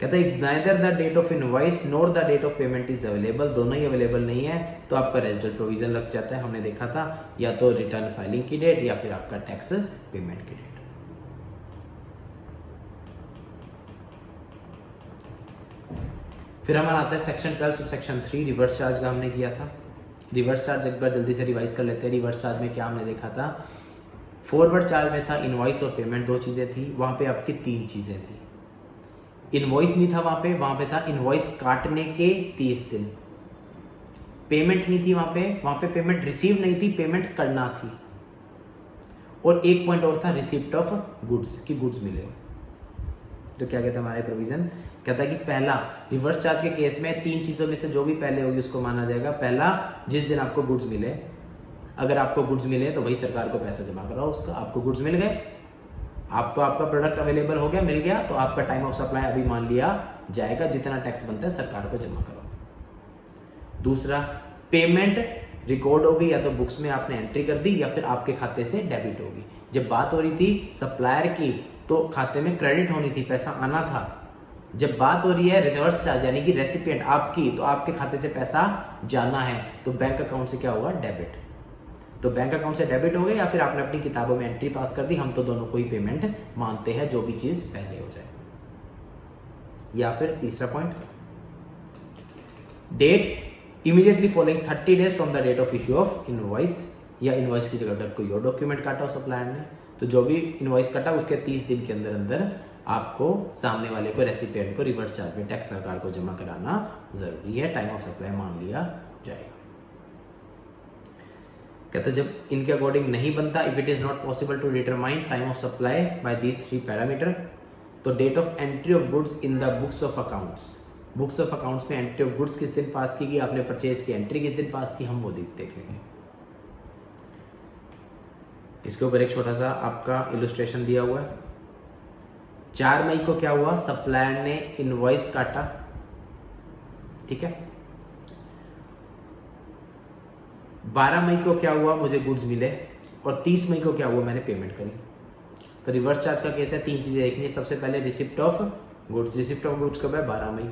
कहता है if neither the date of invoice nor the date of payment is available, दोनों ही अवेलेबल नहीं है तो आपका रेजिडुअल प्रोविजन लग जाता है। हमने देखा था या तो रिटर्न फाइलिंग की डेट या फिर आपका टैक्स पेमेंट की डेट। फिर हमारा आता है सेक्शन 12 सेक्शन 3 रिवर्स चार्ज का हमने किया था। रिवर्स चार्ज एक बार जल्दी से रिवाइज कर लेते हैं। रिवर्स चार्ज में क्या हमने देखा था, फॉरवर्ड चार्ज में था इनवॉइस और पेमेंट, दो चीजें थी। वहां पे आपकी तीन चीजें थी। इनवॉइस नहीं था वहां पे था इनवॉइस काटने के 30 दिन। पेमेंट नहीं थी वहां पे पेमेंट रिसीव नहीं थी, पेमेंट करना थी। और एक पॉइंट और था रिसिप्ट ऑफ गुड्स, की गुड्स मिले। तो क्या कहता है हमारे प्रोविजन, कहता है कि पहला रिवर्स चार्ज के केस में तीन चीजों में से जो भी पहले होगी उसको माना जाएगा। पहला, जिस दिन आपको गुड्स मिले, अगर आपको गुड्स मिले तो वही सरकार को पैसा जमा कराओ उसका। आपको गुड्स मिल गए, आपको आपका प्रोडक्ट अवेलेबल हो गया, मिल गया, तो आपका टाइम ऑफ सप्लाई अभी मान लिया जाएगा, जितना टैक्स बनता है सरकार को जमा करो। दूसरा, पेमेंट रिकॉर्ड होगी, या तो बुक्स में आपने एंट्री कर दी या फिर आपके खाते से डेबिट होगी। जब बात हो रही थी सप्लायर की तो खाते में क्रेडिट होनी थी, पैसा आना था। जब बात हो रही है रिवर्स चार्ज यानी कि रेसिपिएंट आपकी, तो आपके खाते से पैसा जाना है, तो बैंक अकाउंट से क्या होगा, डेबिट। तो बैंक अकाउंट से डेबिट हो गए या फिर आपने अपनी किताबों में एंट्री पास कर दी, हम तो दोनों को ही पेमेंट मानते हैं, जो भी चीज पहले हो जाए। या फिर तीसरा point, date immediately following 30 days from the date of issue of invoice, या इनवॉइस की जगह अगर कोई और डॉक्यूमेंट काटा हो सप्लायर ने, तो जो भी इनवॉइस काटा उसके 30 दिन के अंदर अंदर आपको सामने वाले को, रेसिपिएंट को, रिवर्स चार्ज में टैक्स सरकार को जमा कराना जरूरी है। टाइम ऑफ सप्लाई मान लिया जाएगा। कहते जब इनके अकॉर्डिंग नहीं बनता, if it is not possible to determine time of supply by these 3 parameter, तो date of entry of goods in the books of accounts, books of accounts में एंट्री ऑफ गुड्स किस दिन पास की गई, आपने परचेज की एंट्री किस दिन पास की, हम वो देख लेंगे। इसके ऊपर एक छोटा सा आपका इलस्ट्रेशन दिया हुआ है। 4 मई को क्या हुआ, सप्लायर ने इनवॉइस काटा, ठीक है। 12 मई को क्या हुआ, मुझे गुड्स मिले, और 30 मई को क्या हुआ, मैंने पेमेंट करी। तो रिवर्स चार्ज का केस है, तीन चीजें देखनी है। सबसे पहले receipt of goods, receipt of goods कब है, 12 मई।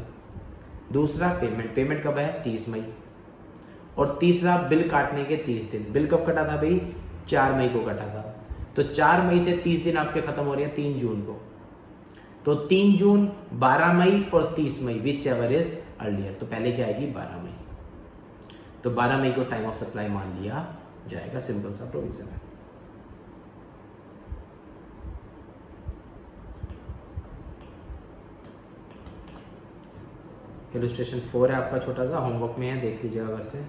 दूसरा पेमेंट, पेमेंट कब है, 30 मई। और तीसरा बिल काटने के 30 दिन। बिल कब कटा था भाई, 4 मई को कटा था। तो 4 मई से 30 दिन आपके खत्म हो रहे हैं 3 जून को। तो 3 जून, 12 मई और 30 मई, विच एवर इज अर्लियर। तो पहले क्या आएगी, 12 मई। तो 12 मई को टाइम ऑफ सप्लाई मान लिया जाएगा। सिंपल सा प्रोविजन है। इलस्ट्रेशन 4 है आपका, छोटा सा होमवर्क में है, देख लीजिएगा अगर से।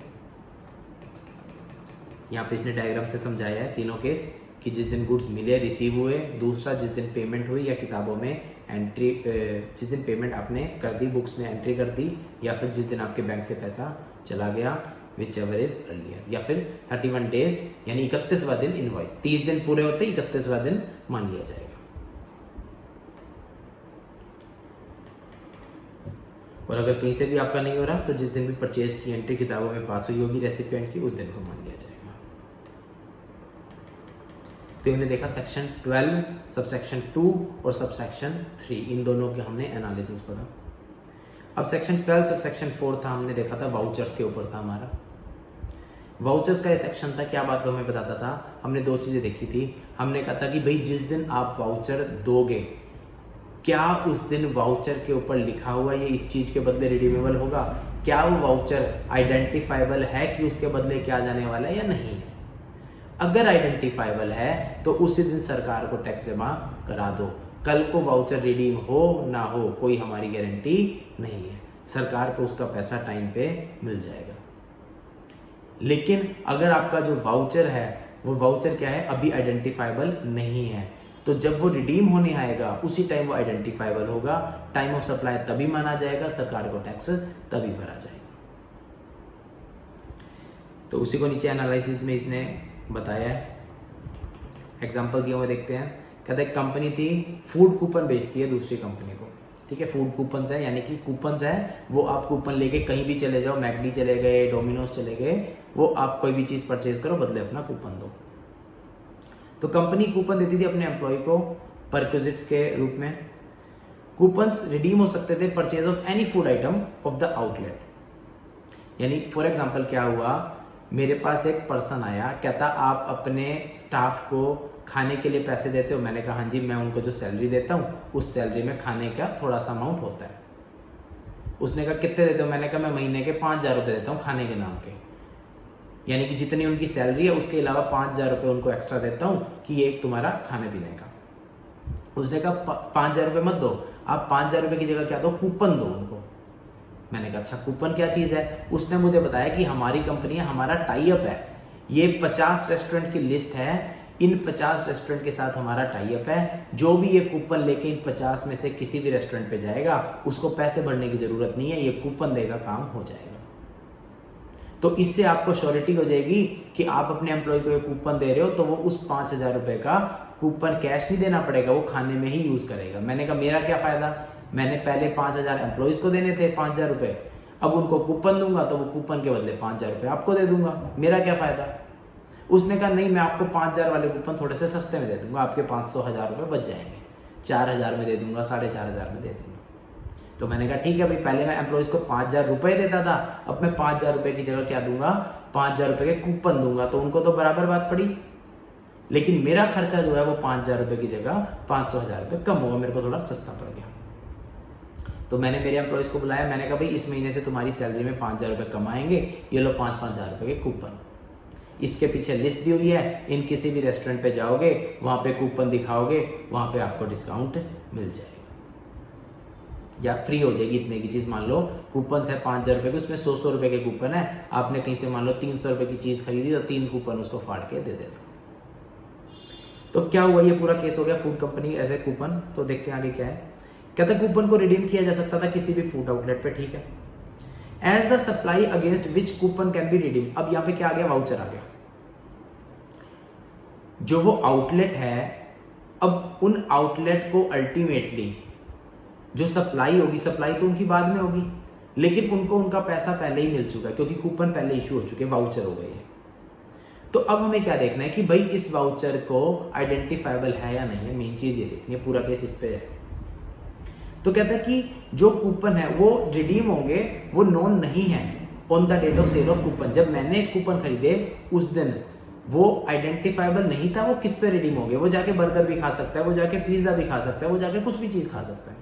यहाँ पे इसने डायग्राम से समझाया है तीनों केस, कि जिस दिन गुड्स मिले, रिसीव हुए, दूसरा जिस दिन पेमेंट हुई या किताबों में एंट्री, जिस दिन पेमेंट आपने कर दी, बुक्स में एंट्री कर दी, या फिर जिस दिन आपके बैंक से पैसा चला गया, विच एवर इज अर्लियर। या फिर 31 डेज यानी 31वां दिन इनवॉइस, 30 दिन पूरे होते 31वां दिन मान लिया जाएगा। और अगर कहीं से भी आपका नहीं हो रहा, तो जिस दिन भी परचेज की एंट्री किताबों में पास हुई होगी रेसिपिएंट की, उस दिन को मान लिया जाएगा। तो हमने देखा सेक्शन 12, सबसेक्शन 2 और सबसेक्शन 3, इन दोनों के हमने एनालिसिस पढ़ा। अब सेक्शन 12 सबसेक्शन 4 था, हमने देखा था वाउचर्स के ऊपर था हमारा। वाउचर्स का ये सेक्शन था, क्या बात हमें बताता था, हमने दो चीजें देखी थी। हमने कहा था कि भाई जिस दिन आप वाउचर दोगे, क्या उस दिन वाउचर के ऊपर लिखा हुआ ये इस चीज के बदले रिडीमेबल होगा, क्या वो वाउचर आइडेंटिफाइबल है कि उसके बदले क्या जाने वाला है या नहीं है। अगर आइडेंटिफाइबल है तो उसी दिन सरकार को टैक्स जमा करा दो। कल को वाउचर रिडीम हो ना हो, कोई हमारी गारंटी नहीं है, सरकार को उसका पैसा टाइम पे मिल जाएगा। लेकिन अगर आपका जो वाउचर है, वो वाउचर क्या है, अभी आइडेंटिफाइबल नहीं है, तो जब वो रिडीम होने आएगा उसी टाइम वो आइडेंटिफाइबल होगा, टाइम ऑफ सप्लाई तभी माना जाएगा, सरकार को टैक्स तभी भरा जाएगा। तो उसी को नीचे एनालिसिस में इसने बताया है, एग्जांपल दिया हुआ देखते हैं। कहते हैं कंपनी थी, फूड कूपन बेचती है दूसरी कंपनी को, ठीक है। फूड कूपन्स है, यानी कि कूपन्स है, वो आप कूपन लेके कहीं भी चले जाओ, मैकडी चले गए, डोमिनोज चले गए, वो आप कोई भी चीज परचेज करो, बदले अपना कूपन दो। तो कंपनी कूपन देती थी अपने एम्प्लॉय को परक्विजिट्स के रूप में। कूपन्स रिडीम हो सकते थे purchase of any food item of the outlet. यानी फॉर एग्जांपल क्या हुआ, मेरे पास एक पर्सन आया, कहता आप अपने स्टाफ को खाने के लिए पैसे देते हो? मैंने कहा हाँ जी, मैं उनको जो सैलरी देता हूँ उस सैलरी में खाने का थोड़ा सा अमाउंट होता है। उसने कहा कितने देते हो? मैंने कहा मैं महीने के 5,000 रुपये देता हूँ खाने के नाम के, यानी कि जितनी उनकी सैलरी है उसके अलावा 5,000 रुपये उनको एक्स्ट्रा देता हूँ कि ये एक तुम्हारा खाने पीने का। उसने कहा 5,000 रुपये मत दो, आप 5,000 रुपये की जगह क्या दो, कूपन दो उनको। मैंने कहा अच्छा कूपन क्या चीज़ है? उसने मुझे बताया कि हमारी कंपनी है, हमारा टाई अप है, ये 50 रेस्टोरेंट की लिस्ट है, इन 50 रेस्टोरेंट के साथ हमारा टाई अप है, जो भी ये कूपन लेके इन 50 में से किसी भी रेस्टोरेंट पे जाएगा उसको पैसे भरने की जरूरत नहीं है, ये कूपन देगा, काम हो जाएगा। तो इससे आपको श्योरिटी हो जाएगी कि आप अपने एम्प्लॉय को ये कूपन दे रहे हो तो वो उस 5,000 रुपये का कूपन कैश नहीं देना पड़ेगा, वो खाने में ही यूज करेगा। मैंने कहा मेरा क्या फायदा, मैंने पहले 5,000 एम्प्लॉयज को देने थे 5,000 रुपये, अब उनको कूपन दूंगा तो वो कूपन के बदले 5,000 रुपये आपको दे दूंगा, मेरा क्या फायदा। उसने कहा नहीं, मैं आपको 5,000 वाले कूपन थोड़े से सस्ते में दे दूंगा, आपके 500-1,000 रुपये बच जाएंगे, 4,000 में दे दूंगा, 4,500 में दे दूंगा। तो मैंने कहा ठीक है भाई, पहले मैं एम्प्लॉयज को 5,000 रुपये देता था, अब मैं 5,000 रुपये की जगह क्या दूंगा, 5,000 रुपये के कूपन दूंगा, तो उनको तो बराबर बात पड़ी, लेकिन मेरा खर्चा जो है वो 5,000 रुपये की जगह 500-1,000 रुपये कम होगा, मेरे को थोड़ा सस्ता पड़ गया। तो मैंने मेरे एम्प्लॉयज को बुलाया, मैंने कहा भाई इस महीने से तुम्हारी सैलरी में 5,000 रुपये कमाएंगे, ये लो 5,000 रुपये के कूपन, इसके पीछे लिस्ट दी हुई है, इन किसी भी रेस्टोरेंट पे जाओगे वहां पे कूपन दिखाओगे, वहां पे आपको डिस्काउंट मिल जाएगा या फ्री हो जाएगी इतने की चीज। मान लो कूपन है 5,000 रुपये के, उसमें 100 रुपये के कूपन है, आपने कहीं से मान लो 300 रुपये की चीज खरीदी तो 3 कूपन उसको फाड़ के दे देना। तो क्या हुआ, ये पूरा केस हो गया food company as a coupon. तो देखते हैं आगे क्या है। कहते हैं कूपन को रिडीम किया जा सकता था किसी भी फूड आउटलेट पे, ठीक है। As the supply against which coupon can be redeem, अब यहां पे क्या आ गया, वाउचर आ गया। जो वो आउटलेट है, अब उन आउटलेट को अल्टीमेटली जो सप्लाई होगी, सप्लाई तो उनकी बाद में होगी, लेकिन उनको उनका पैसा पहले ही मिल चुका है क्योंकि कूपन पहले इशू हो चुके, वाउचर हो गए। तो अब हमें क्या देखना है कि भाई इस वाउचर को आइडेंटिफाइबल है या नहीं है, मेन चीज ये देखनी है, पूरा केस इस पे है। तो कहता है कि जो कूपन है वो रिडीम होंगे, वो नोन नहीं है on the date of sale of coupon. जब मैंने इस कूपन खरीदे उस दिन वो आइडेंटिफाइबल नहीं था, वो किस पे रिडीम होंगे। वो जाके बर्गर भी खा सकता है, वो जाके पिज्जा भी खा सकता है, वो जाके कुछ भी चीज खा सकता है।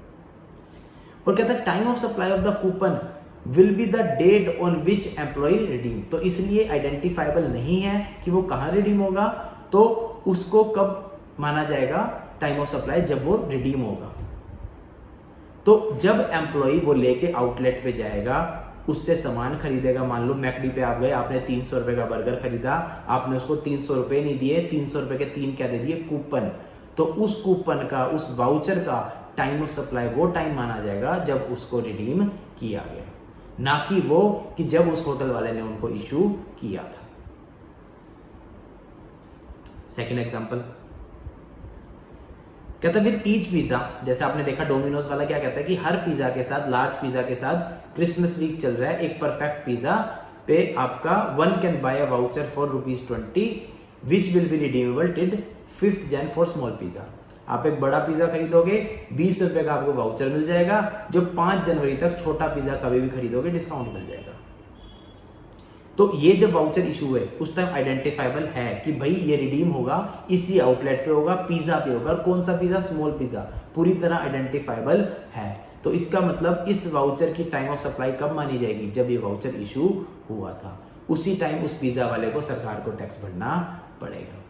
और कहता है time of supply of the coupon will be the date on which employ redeem. तो इसलिए आइडेंटिफाइबल नहीं है कि वो कहां रिडीम होगा, तो उसको कब माना जाएगा टाइम ऑफ सप्लाई, जब वो रिडीम होगा। तो जब एम्प्लॉय वो लेके आउटलेट पे जाएगा, उससे सामान खरीदेगा, मान लो मैकडी पे आप गए, आपने 300 रुपए का बर्गर खरीदा, आपने उसको 300 रुपए नहीं दिए, 300 रुपए के 3 क्या दे दिए, कूपन। तो उस कूपन का, उस वाउचर का टाइम ऑफ सप्लाई वो टाइम माना जाएगा जब उसको रिडीम किया गया, ना कि वो कि जब उस होटल वाले ने उनको इशू किया था। सेकेंड एग्जांपल कहता है विद ईच पिज्जा, जैसे आपने देखा डोमिनोज वाला क्या कहता है कि हर पिज्जा के साथ, लार्ज पिज्जा के साथ क्रिसमस वीक चल रहा है, एक परफेक्ट पिज्जा पे आपका 1 can buy a voucher for ₹20 which will be redeemable till 5th Jan for small pizza. आप एक बड़ा पिज्जा खरीदोगे, 20 रुपए का आपको वाउचर मिल जाएगा, जो 5 जनवरी तक छोटा पिज्जा कभी भी खरीदोगे डिस्काउंट मिल जाएगा। तो ये जब वाउचर इशू है उस टाइम आइडेंटिफाइबल है कि भाई ये रिडीम होगा, इसी आउटलेट पे होगा, पिज्जा पे होगा, और कौन सा पिज्जा, स्मॉल पिज्जा, पूरी तरह आइडेंटिफाइबल है। तो इसका मतलब इस वाउचर की टाइम ऑफ सप्लाई कब मानी जाएगी, जब ये वाउचर इशू हुआ था, उसी टाइम उस पिज्जा वाले को सरकार को टैक्स भरना पड़ेगा।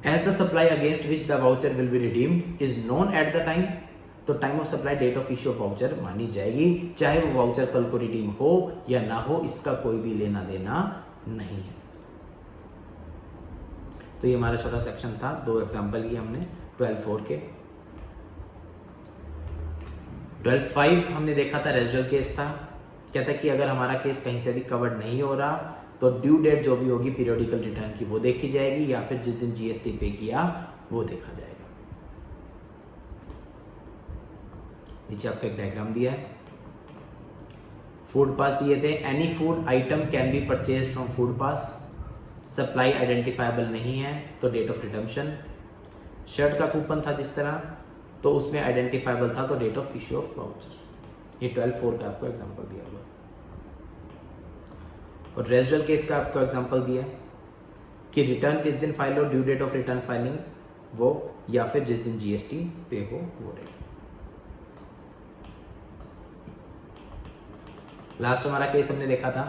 As the supply against which the voucher will be redeemed is known at the time, तो time of supply date of issue of voucher मानी जाएगी, चाहे वो वाउचर कल को रिडीम हो या ना हो, इसका कोई भी लेना देना नहीं है। तो ये हमारा छोटा सेक्शन था, 2 एग्जांपल लिए हमने 12.4 के। 12.5 हमने देखा था, रेजिडुअल केस था। कहता है कि अगर हमारा केस कहीं से भी कवर्ड नहीं हो रहा तो ड्यू डेट जो भी होगी पीरियोडिकल रिटर्न की वो देखी जाएगी, या फिर जिस दिन जीएसटी पे किया वो देखा जाएगा। नीचे आपका एक डायग्राम दिया है, फूड पास दिए थे, any food item can be purchase from food pass, supply identifiable नहीं है तो डेट ऑफ रिडम्पशन, शर्ट का कूपन था जिस तरह, तो उसमें आइडेंटिफाइबल था तो date of issue of voucher. ये 12/4 का आपको एग्जांपल दिया हुआ। और रेजिडुअल केस का आपको एग्जांपल दिया कि रिटर्न किस दिन फाइल हो, due date of return filing वो, या फिर जिस दिन जीएसटी पे हो वो डेट। लास्ट हमारा केस हमने देखा था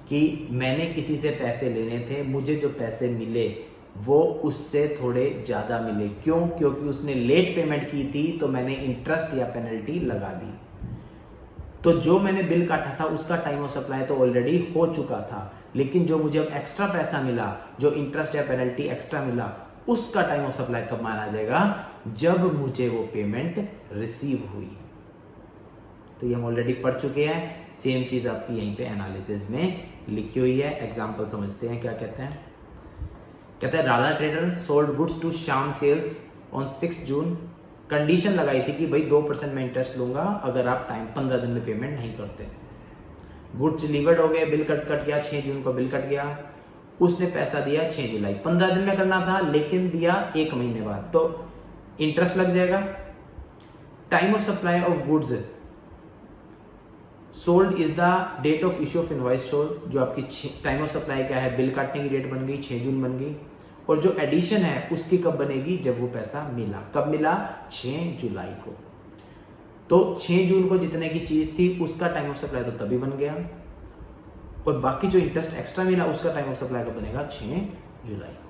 कि मैंने किसी से पैसे लेने थे, मुझे जो पैसे मिले वो उससे थोड़े ज़्यादा मिले। क्यों? क्योंकि उसने लेट पेमेंट की थी तो मैंने इंटरेस्ट या पेनल्टी लगा दी। तो जो मैंने बिल काटा था उसका टाइम ऑफ सप्लाई तो ऑलरेडी हो चुका था, लेकिन जो मुझे अब एक्स्ट्रा पैसा मिला, जो इंटरेस्ट या पेनल्टी एक्स्ट्रा मिला, उसका टाइम ऑफ सप्लाई कब माना जाएगा? जब मुझे वो पेमेंट रिसीव हुई। तो ये हम ऑलरेडी पढ़ चुके हैं। सेम चीज आपकी यहीं पे एनालिसिस में लिखी हुई है। एग्जांपल समझते हैं क्या कहते हैं। कहते हैं Radha trader sold goods to Shyam sales on 6 June. Condition लगाई थी कि भाई 2% में इंटरेस्ट लूंगा अगर आप टाइम 15 दिन में पेमेंट नहीं करते। गुड्स डिलीवर्ड हो गए, बिल कट गया, 6 जून को बिल कट गया। उसने पैसा दिया 6 जुलाई, 15 दिन में करना था लेकिन दिया 1 महीने बाद, तो इंटरेस्ट लग जाएगा। Time of supply of goods sold is the date of issue of invoice sold. जो आपकी टाइम ऑफ सप्लाई क्या है, बिल काटने की डेट बन गई 6 जून बन गई। और जो एडिशन है उसकी कब बनेगी? जब वो पैसा मिला। कब मिला? 6 जुलाई को। तो 6 जून को जितने की चीज थी उसका टाइम ऑफ सप्लाई तो तभी बन गया, और बाकी जो इंटरेस्ट एक्स्ट्रा मिला उसका टाइम ऑफ सप्लाई कब बनेगा? 6 जुलाई को।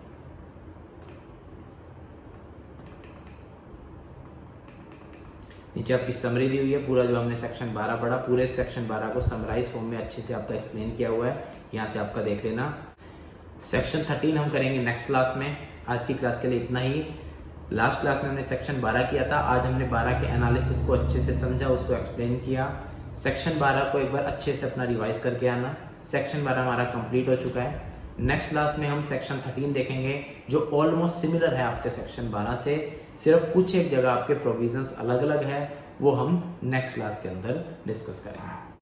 नीचे आपकी समरी दी हुई है। पूरा जो हमने सेक्शन 12 पढ़ा, पूरे सेक्शन 12 को समराइज फॉर्म में अच्छे से आपका एक्सप्लेन किया हुआ है, यहाँ से आपका देख लेना। सेक्शन 13 हम करेंगे नेक्स्ट क्लास में। आज की क्लास के लिए इतना ही। लास्ट क्लास में हमने सेक्शन 12 किया था, आज हमने 12 के एनालिसिस को अच्छे से समझा, उसको एक्सप्लेन किया। सेक्शन 12 को एक बार अच्छे से अपना रिवाइज करके आना। सेक्शन 12 हमारा कंप्लीट हो चुका है। नेक्स्ट क्लास में हम सेक्शन 13 देखेंगे जो ऑलमोस्ट सिमिलर है आपके सेक्शन 12 से, सिर्फ कुछ एक जगह आपके प्रोविजंस अलग अलग है, वो हम नेक्स्ट क्लास के अंदर डिस्कस करेंगे।